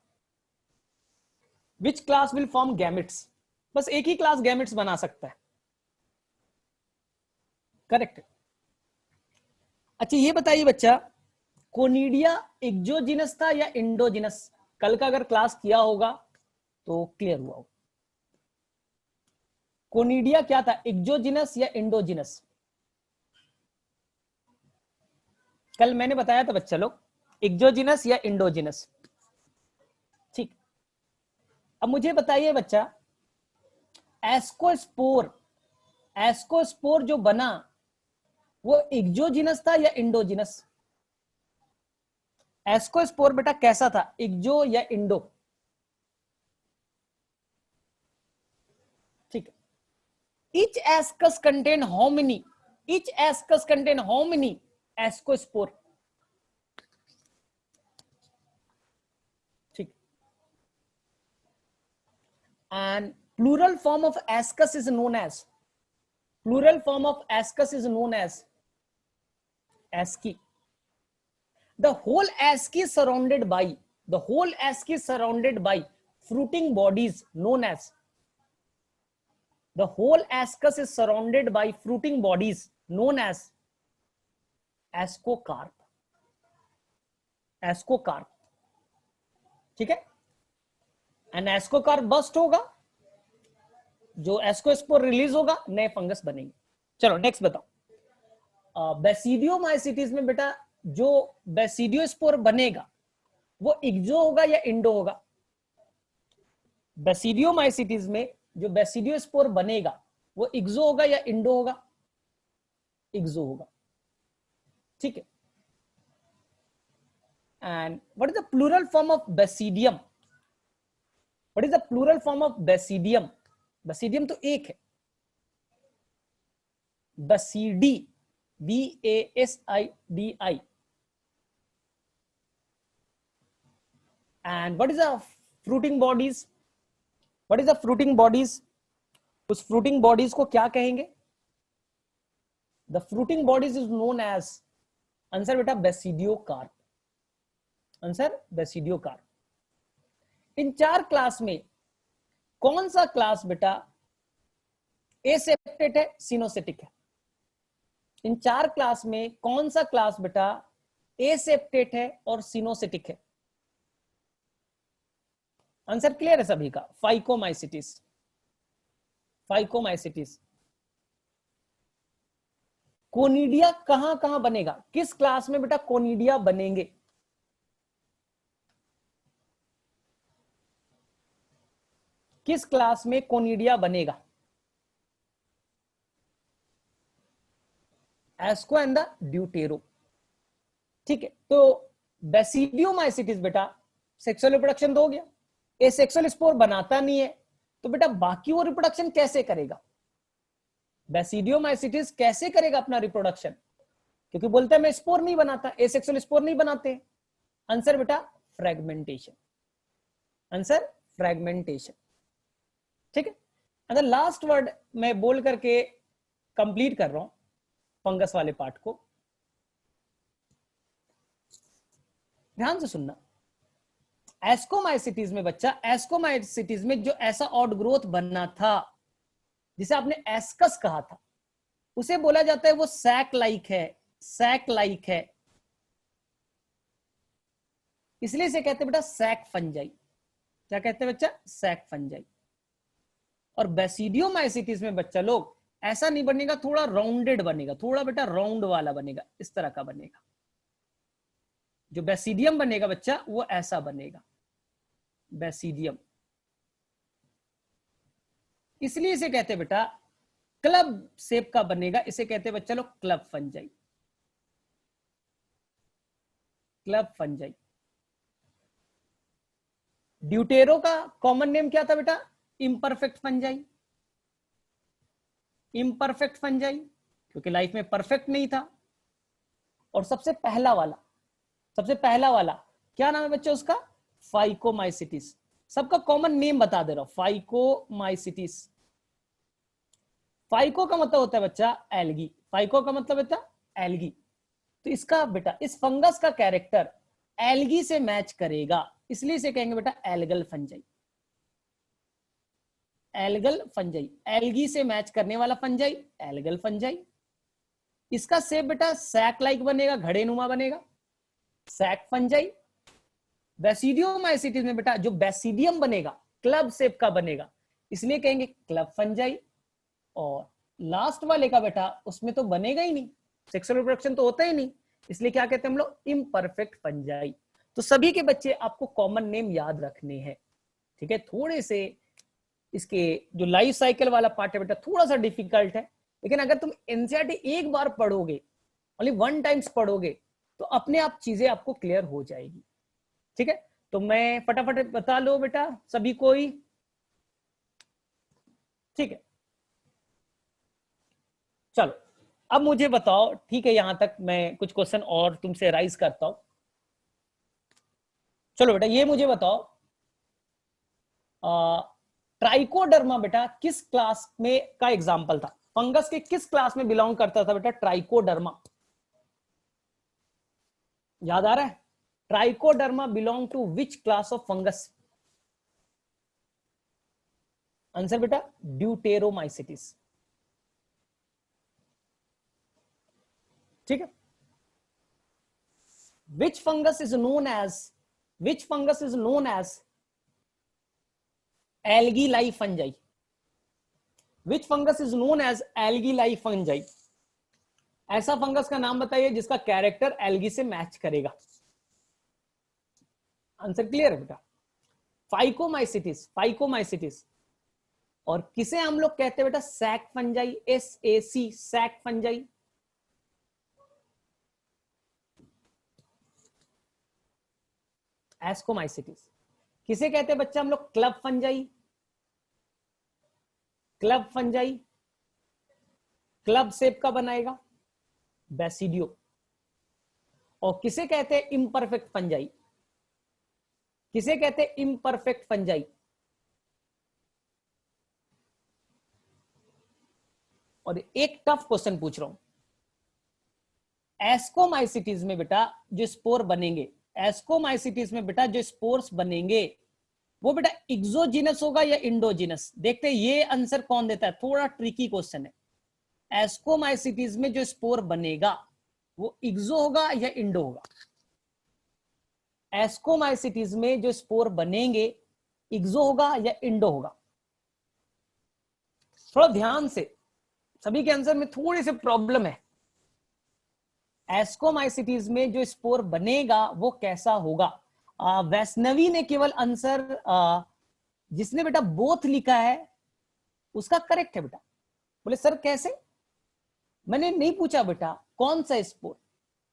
Which class will form gametes? बस एक ही क्लास गैमिट्स बना सकता है। करेक्ट। अच्छा ये बताइए बच्चा, कोनिडिया एक्सोजिनस था या इंडोजिनस? कल का अगर क्लास किया होगा तो क्लियर हुआ होगा। कोनिडिया क्या था, एक्सोजिनस या इंडोजिनस? कल मैंने बताया था बच्चा लोग, एक्सोजिनस या इंडोजिनस। ठीक, अब मुझे बताइए बच्चा, एस्कोस्पोर, एस्कोस्पोर जो बना वो एक्सोजिनस था या इंडोजिनस? एस्कोस्पोर बेटा कैसा था, एक्सो या इंडो? ठीक है, each ascus contain how many, each ascus contain how many ascospore? ठीक, and plural form of ascus is known as, plural form of ascus is known as asci. The whole asci is surrounded by, the whole asci is surrounded by fruiting bodies known as, the whole ascus is surrounded by fruiting bodies known as ascocarp, ascocarp. ठीक है, and ascocarp bast होगा, जो ascospore release होगा, नए fungus बनेंगे। चलो next बताओ, basidiomycetes में बेटा जो बेसिडियोस्पोर बनेगा वो इग्जो होगा या इंडो होगा? बेसिडियोमाइसिटीज में जो बेसिडियोस्पोर बनेगा वो इग्जो होगा या इंडो होगा? इग्जो होगा। ठीक है, and what is the plural form of basidium? What is the plural form of basidium? Basidium तो एक है, बेसिडी, BASIDI, and what is the fruiting bodies? What is the fruiting bodies? उस fruiting bodies को क्या कहेंगे? The fruiting bodies is known as, answer बेटा basidiocarp, answer basidiocarp. इन चार class में कौन सा क्लास बेटा एसेप्टेट है, सिनोसेटिक है? इन चार क्लास में कौन सा क्लास बेटा एसेप्टेट है और सिनोसेटिक है? आंसर क्लियर है सभी का? Phycomycetes, phycomycetes. कोनिडिया कहां कहां बनेगा? किस क्लास में बेटा कोनिडिया बनेंगे? किस क्लास में कोनिडिया बनेगा? एस्को एंड द ड्यूटेरो। ठीक है, तो बेसिडियोमाइसिटिस बेटा सेक्सुअल रिप्रोडक्शन तो हो गया, ए सेक्सुअल स्पोर बनाता नहीं है, तो बेटा बाकी वो रिप्रोडक्शन कैसे करेगा? बेसिडियोमाइसिटिस कैसे करेगा अपना रिप्रोडक्शन? क्योंकि बोलते हैं मैं स्पोर नहीं बनाता, ए सेक्सुअल स्पोर नहीं बनाते। आंसर बेटा फ्रेगमेंटेशन, आंसर फ्रेगमेंटेशन। ठीक है, अगर लास्ट वर्ड मैं बोल करके कंप्लीट कर रहा हूं फंगस वाले पार्ट को, ध्यान से सुनना। एस्कोमाइसिटीज में बच्चा, एस्कोमाइसिटीज में जो ऐसा ऑड ग्रोथ बनना था जिसे आपने एस्कस कहा था, उसे बोला जाता है वो सैक लाइक है, सैक लाइक है, इसलिए इसे कहते हैं बेटा सैक फंजाई। क्या कहते हैं बच्चा? Sac fungi. और बेसिडियोमाइसिटिस में बच्चा लोग ऐसा नहीं बनेगा, थोड़ा राउंडेड बनेगा, थोड़ा बेटा राउंड वाला बनेगा, इस तरह का बनेगा। जो बेसिडियम बनेगा बच्चा वो ऐसा बनेगा, बेसिडियम। इसलिए इसे कहते हैं बेटा क्लब शेप का बनेगा, इसे कहते हैं बच्चा लोग club fungi, club fungi. Deutero का कॉमन नेम क्या था बेटा? इम्परफेक्ट फंजाई, इम्परफेक्ट फंजाई, क्योंकि लाइफ में परफेक्ट नहीं था। और सबसे पहला वाला, सबसे पहला वाला क्या नाम है बच्चे उसका? फाइकोमाइसिटिस। सबका कॉमन नेम बता दे रहा हूं, फाइकोमाइसिटिस। फाइको का मतलब होता है बच्चा एल्गी, फाइको का मतलब होता है एल्गी। तो इसका बेटा इस फंगस का कैरेक्टर एल्गी से मैच करेगा, इसलिए इसे कहेंगे बेटा algal fungi, algal fungi. Algae से मैच करने वाला फंजाई एल्गल फंजाई। इसका शेप बेटा सैक लाइक बनेगा, घड़े नुमा बनेगा, सैक फंजाई। बेसिडियोमाइसिटिस में बेटा जो बेसिडियम बनेगा क्लब शेप का बनेगा, इसलिए कहेंगे क्लब फंजाई। और लास्ट वाले का बेटा उसमें तो बनेगा ही नहीं, सेक्सुअल रिप्रोडक्शन तो होता ही नहीं, इसलिए क्या कहते हैं हम लोग? Imperfect fungi. तो सभी के बच्चे आपको कॉमन नेम याद रखने हैं। ठीक है, थोड़े से इसके जो लाइफ साइकिल वाला पार्ट है बेटा थोड़ा सा डिफिकल्ट है, लेकिन अगर तुम एनसीईआरटी एक बार पढ़ोगे, ओनली वन टाइम्स पढ़ोगे, तो अपने आप चीजें आपको क्लियर हो जाएगी। ठीक है, तो मैं फटाफट बता लो बेटा सभी कोई। ठीक है, चलो अब मुझे बताओ, ठीक है, यहां तक मैं कुछ क्वेश्चन और तुमसे राइज करता हूं। चलो बेटा ये मुझे बताओ, ट्राइकोडर्मा बेटा किस क्लास में का एग्जाम्पल था? फंगस के किस क्लास में बिलोंग करता था बेटा ट्राइकोडर्मा? याद आ रहा है? Trichoderma belong to which class of fungus? Answer बेटा ड्यूटेरोमाइसिटिस। ठीक है। which fungus is known as algae-like fungi? which fungus is known as algae-like fungi? ऐसा फंगस का नाम बताइए जिसका कैरेक्टर एल्गी से मैच करेगा। आंसर क्लियर है बेटा? फाइकोमाइसिटिस। और किसे हम लोग कहते हैं बेटा? Sac fungi, SAC, sac fungi. Ascomycetes. किसे कहते हैं बच्चा हम लोग? Club fungi. क्लब शेप का बनाएगा, बेसिडियो। और किसे कहते हैं इम्परफेक्ट फंजाई? किसे कहते हैं इम्परफेक्ट फंजाई? और एक टफ क्वेश्चन पूछ रहा हूं, एस्कोमाइसिटिस में बेटा जो स्पोर बनेंगे, स्पोर्स बनेंगे वो बेटा एक्सोजीनस होगा या इंडोजीनस? देखते हैं ये आंसर कौन देता है, थोड़ा ट्रिकी क्वेश्चन है। एस्कोमाइसिटिस में जो स्पोर बनेगा वो एक्सो होगा या इंडो होगा? एस्कोमाइसिटिस में जो स्पोर बनेंगे एक्सो होगा या इंडो होगा? थोड़ा ध्यान से, सभी के आंसर में थोड़ी सी प्रॉब्लम है। एस्कोमाइसिटिस में जो स्पोर बनेगा वो कैसा होगा? वैष्णवी ने केवल आंसर जिसने बेटा बोथ लिखा है उसका करेक्ट है बेटा। बोले सर कैसे? मैंने नहीं पूछा बेटा कौन सा स्पोर।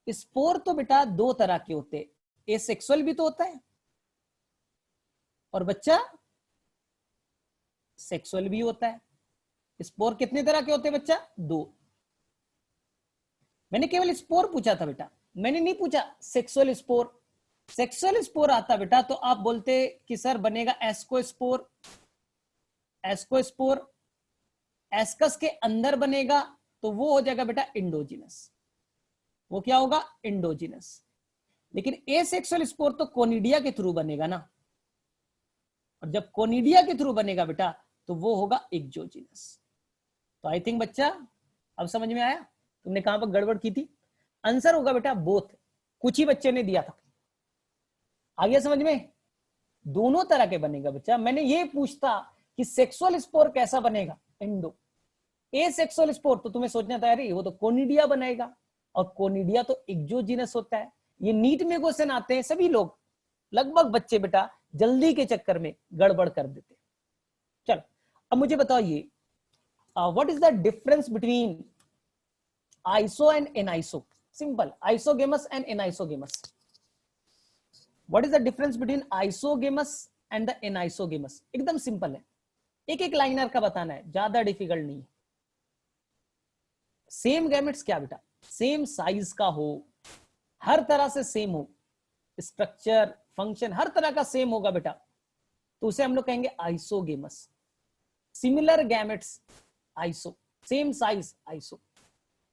स्पोर तो बेटा दो तरह के होते हैं, एसेक्सुअल भी तो होता है और बच्चा सेक्सुअल भी होता है। स्पोर कितने तरह के होते हैं बच्चा? दो। मैंने केवल स्पोर पूछा था बेटा, मैंने नहीं पूछा सेक्सुअल स्पोर। सेक्सुअल स्पोर आता बेटा तो आप बोलते कि सर बनेगा एस्कोस्पोर। एस्कस के अंदर बनेगा तो वो हो जाएगा बेटा इंडोजिनस। वो क्या होगा? इंडोजिनस। लेकिन एसेक्सुअल स्पोर तो कोनिडिया के थ्रू बनेगा ना, और जब कोनिडिया के थ्रू बनेगा बेटा तो वो होगा एक्सोजिनस। तो आई थिंक बच्चा अब समझ में आया तुमने कहां पर गड़बड़ की थी। आंसर होगा बेटा बोथ। कुछ ही बच्चे ने दिया था। आ गया समझ में? दोनों तरह के बनेगा बच्चा। मैंने ये पूछता कि सेक्सुअल स्पोर कैसा बनेगा? इंडो। एसेक्सुअल स्पोर तो तुम्हें सोचना था अरे वो तो कोनिडिया बनाएगा, और कोनिडिया तो एक्सोजिनस होता है। ये नीट में क्वेश्चन आते हैं, सभी लोग लगभग बच्चे बेटा जल्दी के चक्कर में गड़बड़ कर देते। चलो अब मुझे बताओ ये what is the difference between iso and aniso? Simple, isogamous and anisogamous. What is the difference between isogamous and the anisogamous? एकदम सिंपल है, एक एक लाइनर का बताना है, ज्यादा डिफिकल्ट नहीं है। सेम गैमेट्स क्या बेटा? सेम साइज का हो, हर तरह से सेम हो, स्ट्रक्चर फंक्शन हर तरह का सेम होगा बेटा, तो उसे हम लोग कहेंगे isogamous. Similar gametes iso, same size iso.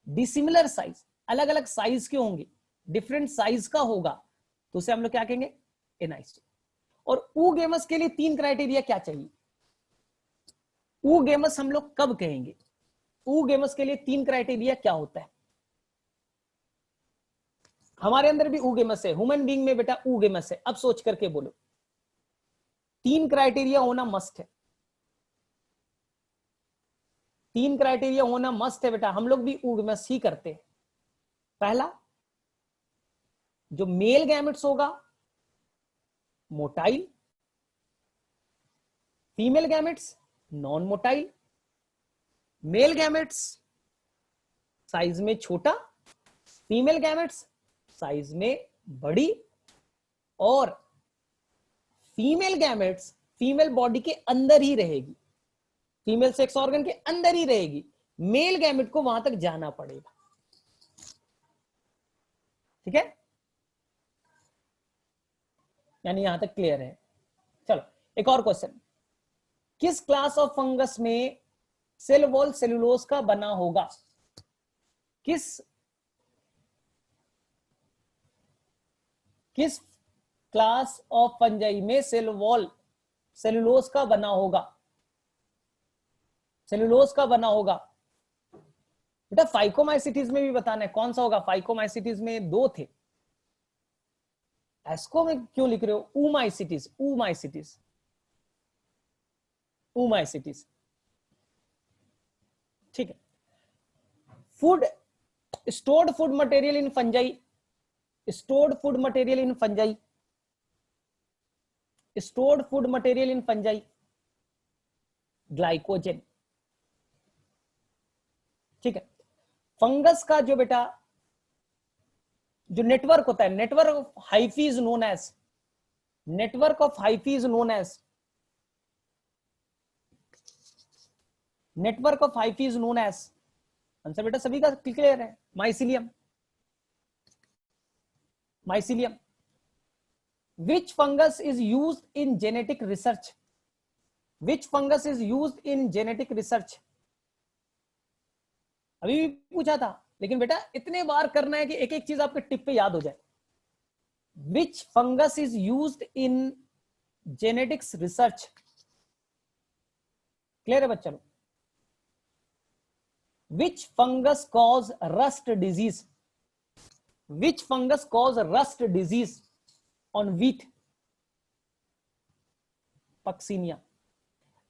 Dissimilar size, अलग अलग साइज के होंगे, डिफरेंट साइज का होगा, तो उसे हम लोग क्या कहेंगे? एनाइसो। और ऊगेमस के लिए तीन क्राइटेरिया क्या चाहिए? ऊगेमस हम लोग कब कहेंगे? ऊगेमस के लिए तीन क्राइटेरिया क्या होता है? हमारे अंदर भी ऊगेमस है, ह्यूमन बीइंग में बेटा ऊगेमस है। अब सोच करके बोलो, तीन क्राइटेरिया होना मस्ट है। तीन क्राइटेरिया होना मस्ट है बेटा, हम लोग भी ऊगेमस ही करते हैं। पहला, जो मेल गैमेट्स होगा motile, female gametes non motile. Male gametes size में छोटा, फीमेल गैमेट्स साइज में बड़ी, और फीमेल गैमेट्स फीमेल बॉडी के अंदर ही रहेगी, फीमेल सेक्स ऑर्गन के अंदर ही रहेगी। मेल गैमेट को वहां तक जाना पड़ेगा। ठीक है, यानी यहां तक क्लियर है। चलो एक और क्वेश्चन, किस क्लास ऑफ फंगस में सेल वॉल सेलुलोज का बना होगा? किस क्लास ऑफ फंजाई में सेल वॉल सेलुलोज का बना होगा? सेलुलोज का बना होगा बेटा, फाइकोमाइसिटीज में भी बताना है कौन सा होगा। फाइकोमाइसिटीज में दो थे, एस्को में क्यों लिख रहे हो? ऊमाइसिटीज, ऊमाइसिटीज, ऊमाइसिटीज। ठीक है, food, stored food material in fungi, stored food material in fungi, stored food material in fungi, glycogen. ठीक है, फंगस का जो बेटा जो नेटवर्क होता है, network of hyphae is known as, network of hyphae is known as, network of hyphae is known as, answer बेटा सभी का क्लियर है, mycelium, mycelium. Which fungus is used in genetic research? Which fungus is used in genetic research? अभी भी पूछा था, लेकिन बेटा इतने बार करना है कि एक एक चीज आपके टिप पे याद हो जाए। Which fungus is used in genetics research? Clear है बच्चा लोग? Which fungus cause rust disease? Which fungus cause rust disease on wheat? Puccinia.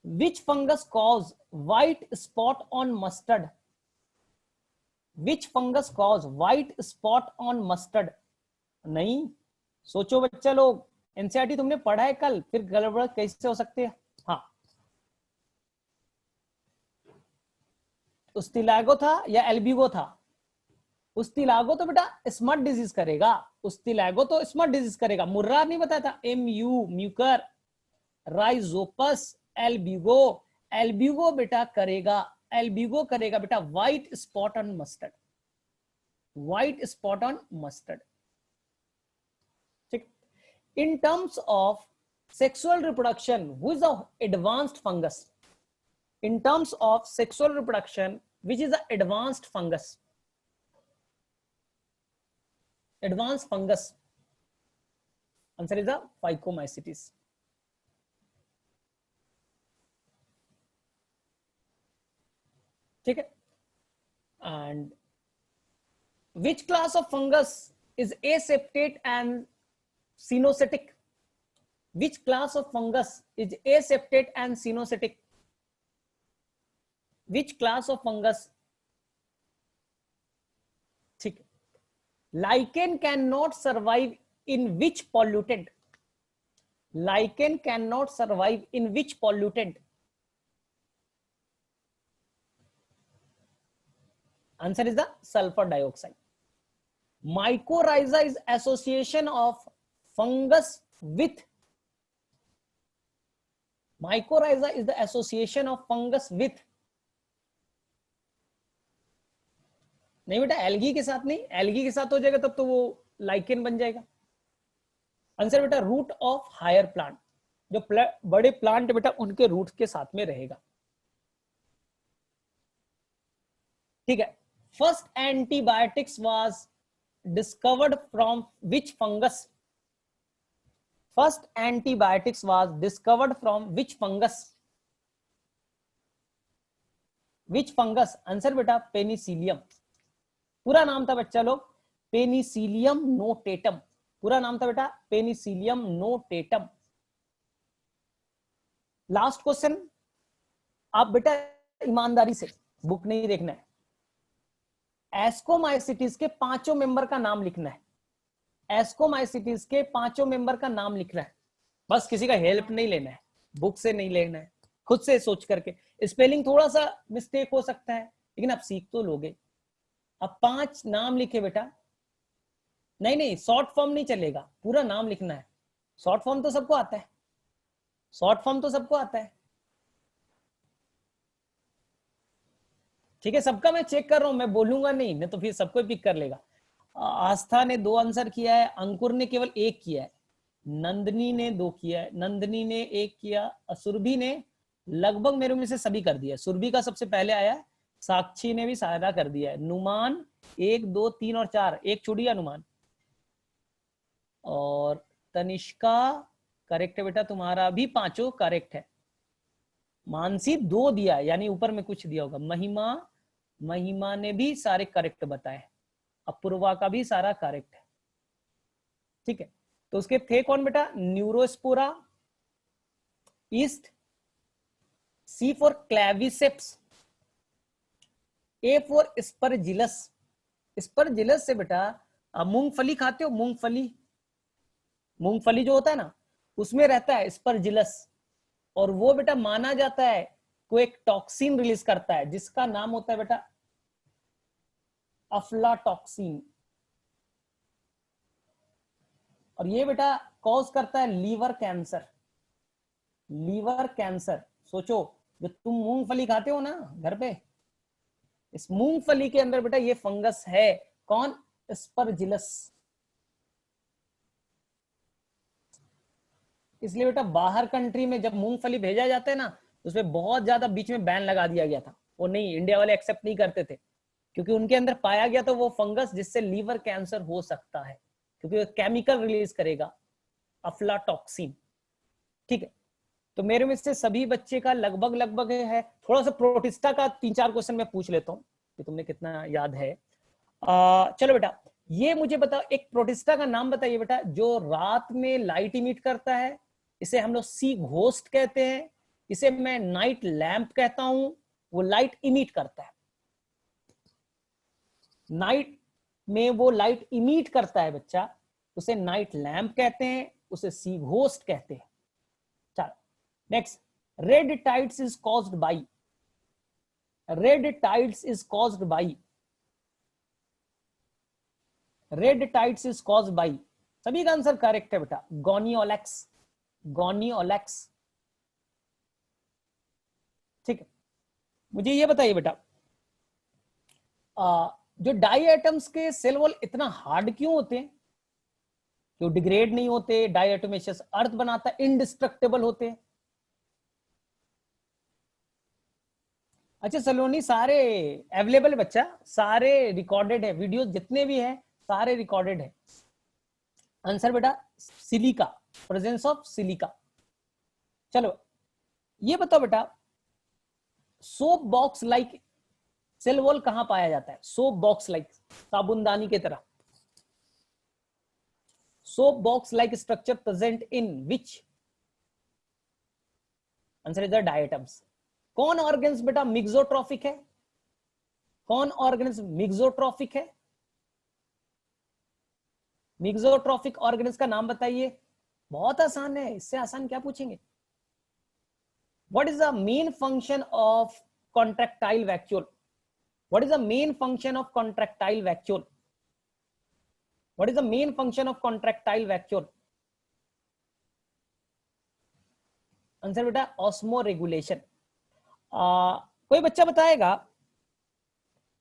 Which fungus cause white spot on mustard? Which fungus cause white spot on mustard? नहीं, सोचो बच्चा लोग, NCERT तुमने पढ़ा है कल, फिर गड़बड़ कैसे हो सकते हैं? हाँ, उस्तिलागो था या एल्बिगो था? उस्तिलागो तो बेटा स्मट डिजीज करेगा, उस्तिलागो तो स्मट डिजीज करेगा। मुर्रा नहीं बताया था, MU mucor, rhizopus, albugo, albugo बेटा करेगा, एल्बिगो करेगा बेटा white spot on mustard, white spot on mustard. ठीक, in terms of sexual reproduction who is the advanced fungus? In terms of sexual reproduction, which is the advanced fungus? Advanced fungus. Answer is the Phycomycetes. ठीक है, and which class of fungus is aseptate and cynocetic? Which class of fungus is aseptate and cynocetic? Which class of fungus? ठीक, lichen cannot survive in which pollutant? Lichen cannot survive in which pollutant? Answer is the sulfur dioxide. Mycorrhiza is association of fungus with, mycorrhiza is the association of fungus with, नहीं बेटा algae के साथ नहीं, algae के साथ हो जाएगा तब तो वो लाइकेन बन जाएगा। आंसर बेटा रूट ऑफ हायर प्लांट, जो बड़े प्लांट बेटा उनके रूट के साथ में रहेगा। ठीक है, first antibiotics was discovered from which fungus? First antibiotics was discovered from which fungus? Which fungus? Answer बेटा पेनिसिलियम। पूरा नाम था बच्चा लोग पेनिसिलियम नोटेटम, पूरा नाम था बेटा पेनिसिलियम नोटेटम। लास्ट क्वेश्चन, आप बेटा ईमानदारी से बुक नहीं देखना है, एस्कोमाइसिटीज के पांचों मेंबर का नाम लिखना है, एस्कोमाइसिटीज के पांचों मेंबर का नाम लिखना है, बस किसी का हेल्प नहीं लेना है, बुक से नहीं लेना है, खुद से सोच करके। स्पेलिंग थोड़ा सा मिस्टेक हो सकता है लेकिन आप सीख तो लोगे। अब 5 नाम लिखे बेटा, नहीं नहीं शॉर्ट फॉर्म नहीं चलेगा, पूरा नाम लिखना है। शॉर्ट फॉर्म तो सबको आता है, शॉर्ट फॉर्म तो सबको आता है। ठीक है, सबका मैं चेक कर रहा हूं, मैं बोलूंगा नहीं तो फिर सबको पिक कर लेगा। आस्था ने 2 आंसर किया है, अंकुर ने केवल 1 किया है, नंदनी ने 2 किया है, नंदनी ने 1 किया, सुरभि ने लगभग मेरे में से सभी कर दिया, सुरभि का सबसे पहले आया है, साक्षी ने भी सारा कर दिया है, नुमान 1 2 3 और 4, 1 छूट गया नुमान, और तनिष्का करेक्ट है बेटा, तुम्हारा भी 5 करेक्ट है, मानसी 2 दिया यानी ऊपर में कुछ दिया होगा, महिमा ने भी सारे करेक्ट बताए, अपूर्वा का भी सारा करेक्ट है। ठीक है, तो उसके थे कौन बेटा, Neurospora, yeast, C for Claviceps, A for Aspergillus, Aspergillus से बेटा मूंगफली खाते हो, मूंगफली जो होता है ना उसमें रहता है स्पर्जिलस, और वो बेटा माना जाता है को एक टॉक्सिन रिलीज करता है जिसका नाम होता है बेटा अफ्लाटॉक्सिन, और ये बेटा कॉज करता है लीवर कैंसर, लीवर कैंसर। सोचो जो तुम मूंगफली खाते हो ना घर पे, इस मूंगफली के अंदर बेटा ये फंगस है, कौन, स्पर्जिलस। इसलिए बेटा बाहर कंट्री में जब मूंगफली भेजा जाता है ना, उसमें बहुत ज्यादा बीच में बैन लगा दिया गया था, वो नहीं, इंडिया वाले एक्सेप्ट नहीं करते थे, क्योंकि उनके अंदर पाया गया तो वो फंगस जिससे लीवर कैंसर हो सकता है, क्योंकि वो केमिकल रिलीज करेगा अफ्लाटॉक्सिन। ठीक है, तो मेरे में से सभी बच्चे का लगभग है, थोड़ा सा प्रोटिस्टा का 3-4 क्वेश्चन मैं पूछ लेता हूँ कि तुमने कितना याद है। चलो बेटा ये मुझे बताओ, एक प्रोटिस्टा का नाम बताइए बेटा जो रात में लाइट इमिट करता है, इसे हम लोग सी घोस्ट कहते हैं, इसे मैं नाइट लैंप कहता हूं, वो लाइट इमिट करता है, नाइट में वो लाइट इमिट करता है बच्चा, उसे नाइट लैंप कहते हैं, उसे सी घोस्ट कहते हैं। चलो next, red tides is caused by, red tides is caused by, red tides is caused by, सभी का आंसर करेक्ट है बेटा, गोनियोलेक्स, गोनियोलेक्स। ठीक है, मुझे ये बताइए बेटा जो डाई एटम्स के सेल वॉल इतना हार्ड क्यों होते हैं, क्यों डिग्रेड नहीं होते, डाई एटोमेशियस अर्थ बनाता है, इनडिस्ट्रक्टेबल होते हैं। अच्छा सलोनी सारे अवेलेबल है बच्चा, सारे रिकॉर्डेड है, वीडियो जितने भी है सारे रिकॉर्डेड है। आंसर बेटा सिलिका, प्रेजेंस ऑफ सिलिका। चलो ये बताओ बेटा soap box like cell wall कहां पाया जाता है, सोप बॉक्स लाइक, साबुनदानी की तरह, soap box like structure present in which, answer is the diatoms. कौन ऑर्गन्स बेटा मिक्सोट्रॉफिक है, कौन ऑर्गन्स मिक्सोट्रॉफिक है, मिक्सोट्रॉफिक ऑर्गन्स का नाम बताइए, बहुत आसान है, इससे आसान क्या पूछेंगे। What is the main function of contractile vacuole, what is the main function of contractile vacuole, what is the main function of contractile vacuole, answer बेटा ऑस्मो रेगुलेशन। कोई बच्चा बताएगा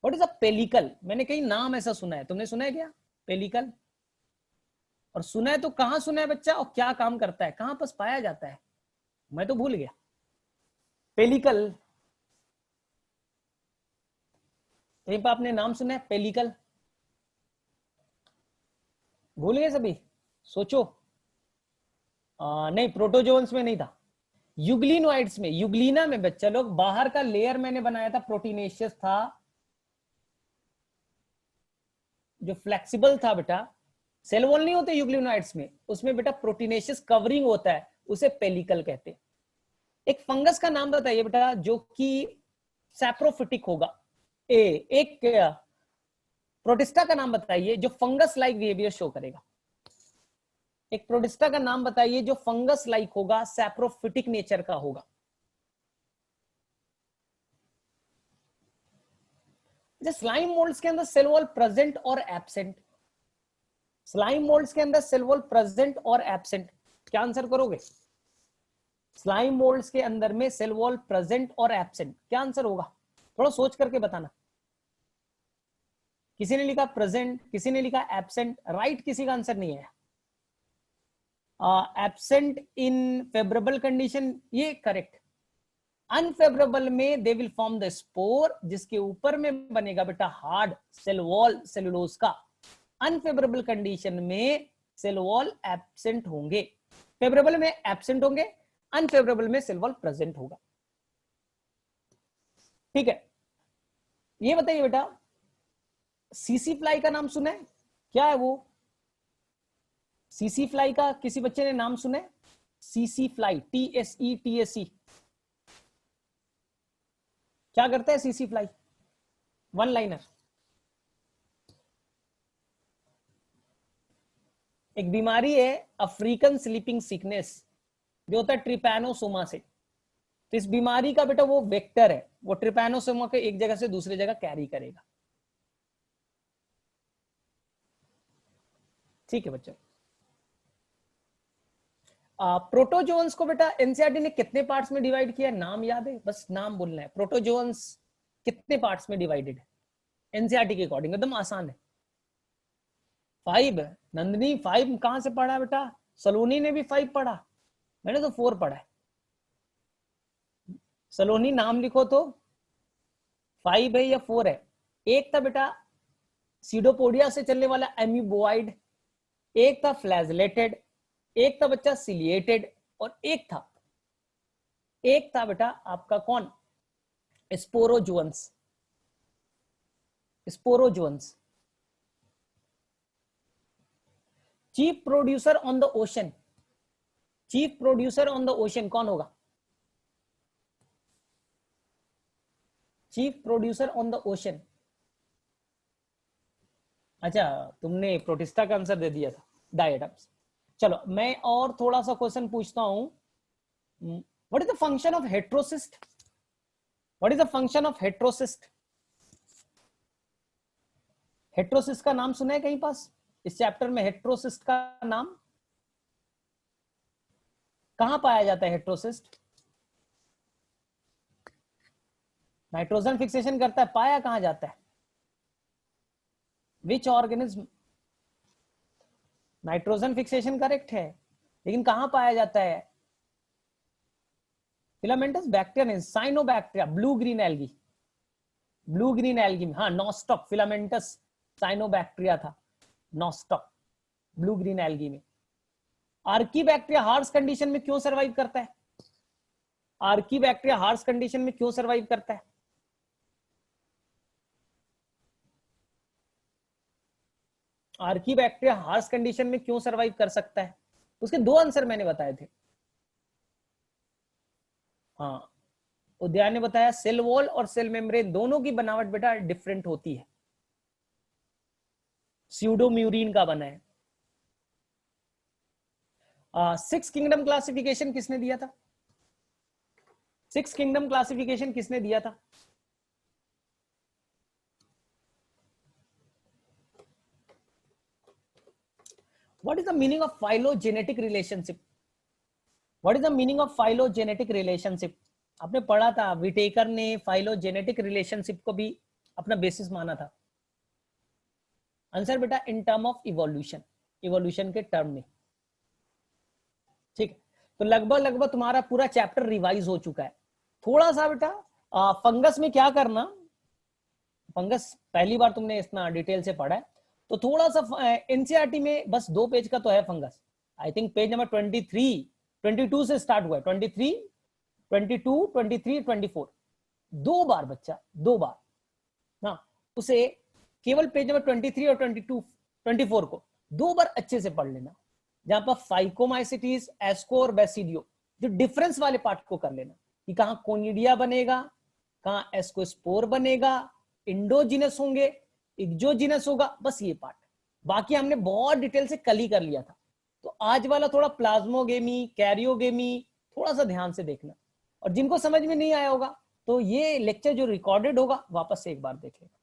व्हाट इज अ पेलिकल, मैंने कहीं नाम ऐसा सुना है, तुमने सुना है क्या पेलिकल, और सुना है तो कहां सुना है बच्चा, और क्या काम करता है, कहां पर पाया जाता है, मैं तो भूल गया। पेलिकल कहीं पर आपने नाम सुना है पेलिकल, भूल गए सभी, सोचो। नहीं प्रोटोजोन्स में नहीं था, यूग्लिनोइड्स में, यूग्लिना में बच्चा लोग, बाहर का लेयर मैंने बनाया था प्रोटीनेशियस था, जो फ्लेक्सिबल था बेटा, सेल वॉल नहीं होते यूग्लिनोइड्स में, उसमें बेटा प्रोटीनेशियस कवरिंग होता है, उसे पेलिकल कहते हैं। एक फंगस का नाम बताइए बेटा जो कि सैप्रोफिटिक होगा, एक प्रोटिस्टा का नाम बताइए जो फंगस लाइक बिहेवियर शो करेगा, एक प्रोटिस्टा का नाम बताइए जो फंगस लाइक होगा, सैप्रोफिटिक नेचर का होगा। स्लाइम मोल्ड्स के अंदर सेल वॉल प्रेजेंट और एब्सेंट, स्लाइम मोल्ड्स के अंदर सेल वॉल प्रेजेंट और एब्सेंट, क्या आंसर करोगे, स्लाइम मोल्ड्स के अंदर में सेल वॉल प्रेजेंट और एब्सेंट, क्या आंसर होगा। थोड़ा सोच करके बताना। किसी ने लिखा प्रेजेंट, किसी ने लिखा एब्सेंट, राइट किसी का आंसर नहीं है। एब्सेंट इन फेवरेबल कंडीशन, ये करेक्ट। अनफेवरेबल में they will form the spore, जिसके ऊपर में बनेगा बेटा हार्ड सेल वॉल सेलुलोज का। अनफेवरेबल कंडीशन में सेल वॉल एब्सेंट होंगे, फेवरेबल में एब्सेंट होंगे, अनफेवरेबल में सेल वॉल प्रेजेंट होगा। ठीक है, ये बताइए बेटा, सीसी फ्लाई का नाम सुना है? क्या है वो सीसी फ्लाई का? किसी बच्चे ने नाम सुना है? सीसी फ्लाई, TSE क्या करता है सीसी फ्लाई? One liner. एक बीमारी है अफ्रीकन स्लीपिंग सिकनेस, जो होता है ट्रिपैनोसोमा से। तो इस बीमारी का बेटा वो वेक्टर है, वो ट्रिपैनोसोमा को एक जगह से दूसरी जगह कैरी करेगा। ठीक है बच्चों, प्रोटोजोन्स को बेटा एनसीईआरटी ने कितने पार्ट्स में डिवाइड किया है? नाम याद है? बस नाम बोलना है। प्रोटोजोन्स कितने पार्ट्स में डिवाइडेड है एनसीईआरटी के अकॉर्डिंग? एकदम आसान है, 5। नंदनी 5 कहां से पढ़ा बेटा? सलोनी ने भी 5 पढ़ा, मैंने तो 4 पढ़ा है। सलोनी नाम लिखो तो 5 है या 4 है? एक था बेटा सीडोपोडिया से चलने वाला एमीबोइड, एक था फ्लैजलेटेड, एक था बच्चा सिलिएटेड, और एक था बेटा आपका कौन? Sporozoans. Chief producer on the ocean, chief producer on the ocean कौन होगा? Chief producer on the ocean. अच्छा, तुमने प्रोटिस्टा का आंसर दे दिया था, डायटम्स। चलो मैं और थोड़ा सा क्वेश्चन पूछता हूं। What is the function of heterocyst? What is the function of heterocyst? Heterocyst का नाम सुना है कहीं पास इस चैप्टर में? हेट्रोसिस्ट का नाम कहां पाया जाता है? हेट्रोसिस्ट नाइट्रोजन फिक्सेशन करता है, पाया कहां जाता है? Which organism? Nitrogen fixation correct है, लेकिन कहां पाया जाता है? Filamentous bacteria, cyanobacteria, blue green algae, blue green algae में। हाँ, नॉस्टॉक, फिलामेंटस साइनोबैक्टीरिया था, नॉस्टॉक ब्लू ग्रीन एल्गी में। आर्कीबैक्टीरिया हार्श कंडीशन में क्यों सरवाइव करता है? आर्कीबैक्टीरिया हार्श कंडीशन में क्यों सरवाइव करता है? आर्कीबैक्टीरिया हार्श कंडीशन में क्यों सरवाइव कर सकता है? उसके 2 आंसर मैंने बताए थे। हाँ, उद्यान ने बताया सेल वॉल और सेल मेम्ब्रेन दोनों की बनावट बेटा डिफरेंट होती है, स्यूडोम्यूरिन का बना है। 6 किंगडम क्लासिफिकेशन किसने दिया था? 6 किंगडम क्लासिफिकेशन किसने दिया था? What is the meaning of phylogenetic relationship? What is the meaning of phylogenetic relationship? आपने पढ़ा था, विटेकर ने phylogenetic relationship को भी अपना बेसिस माना था। आंसर बेटा in term of evolution, evolution के टर्म में। ठीक, तो लगभग तुम्हारा पूरा चैप्टर रिवाइज हो चुका है। थोड़ा सा बेटा फंगस में क्या करना, फंगस पहली बार तुमने इतना डिटेल से पढ़ा है, तो थोड़ा सा एनसीईआरटी में बस 2 पेज का तो है fungus. I think page number 22 से स्टार्ट हुआ है, 22, 23, 24, 2 बार बच्चा, 2 बार ना, उसे केवल पेज नंबर 23 और 24 को 2 बार अच्छे से पढ़ लेना, जहां पर फाइकोमाइसिटीज, एस्को और बेसिडियो, जो डिफरेंस वाले पार्ट को कर लेना कि कहां कोनिडिया बनेगा, कहां एस्कोस्पोर बनेगा, इंडोजिनस होंगे, एक्सोजिनस होगा, बस ये पार्ट। बाकी हमने बहुत डिटेल से कल ही कर लिया था। तो आज वाला थोड़ा प्लाज्मोगेमी, कैरियोगेमी थोड़ा सा ध्यान से देखना, और जिनको समझ में नहीं आया होगा तो ये लेक्चर जो रिकॉर्डेड होगा वापस से एक बार देख लेना।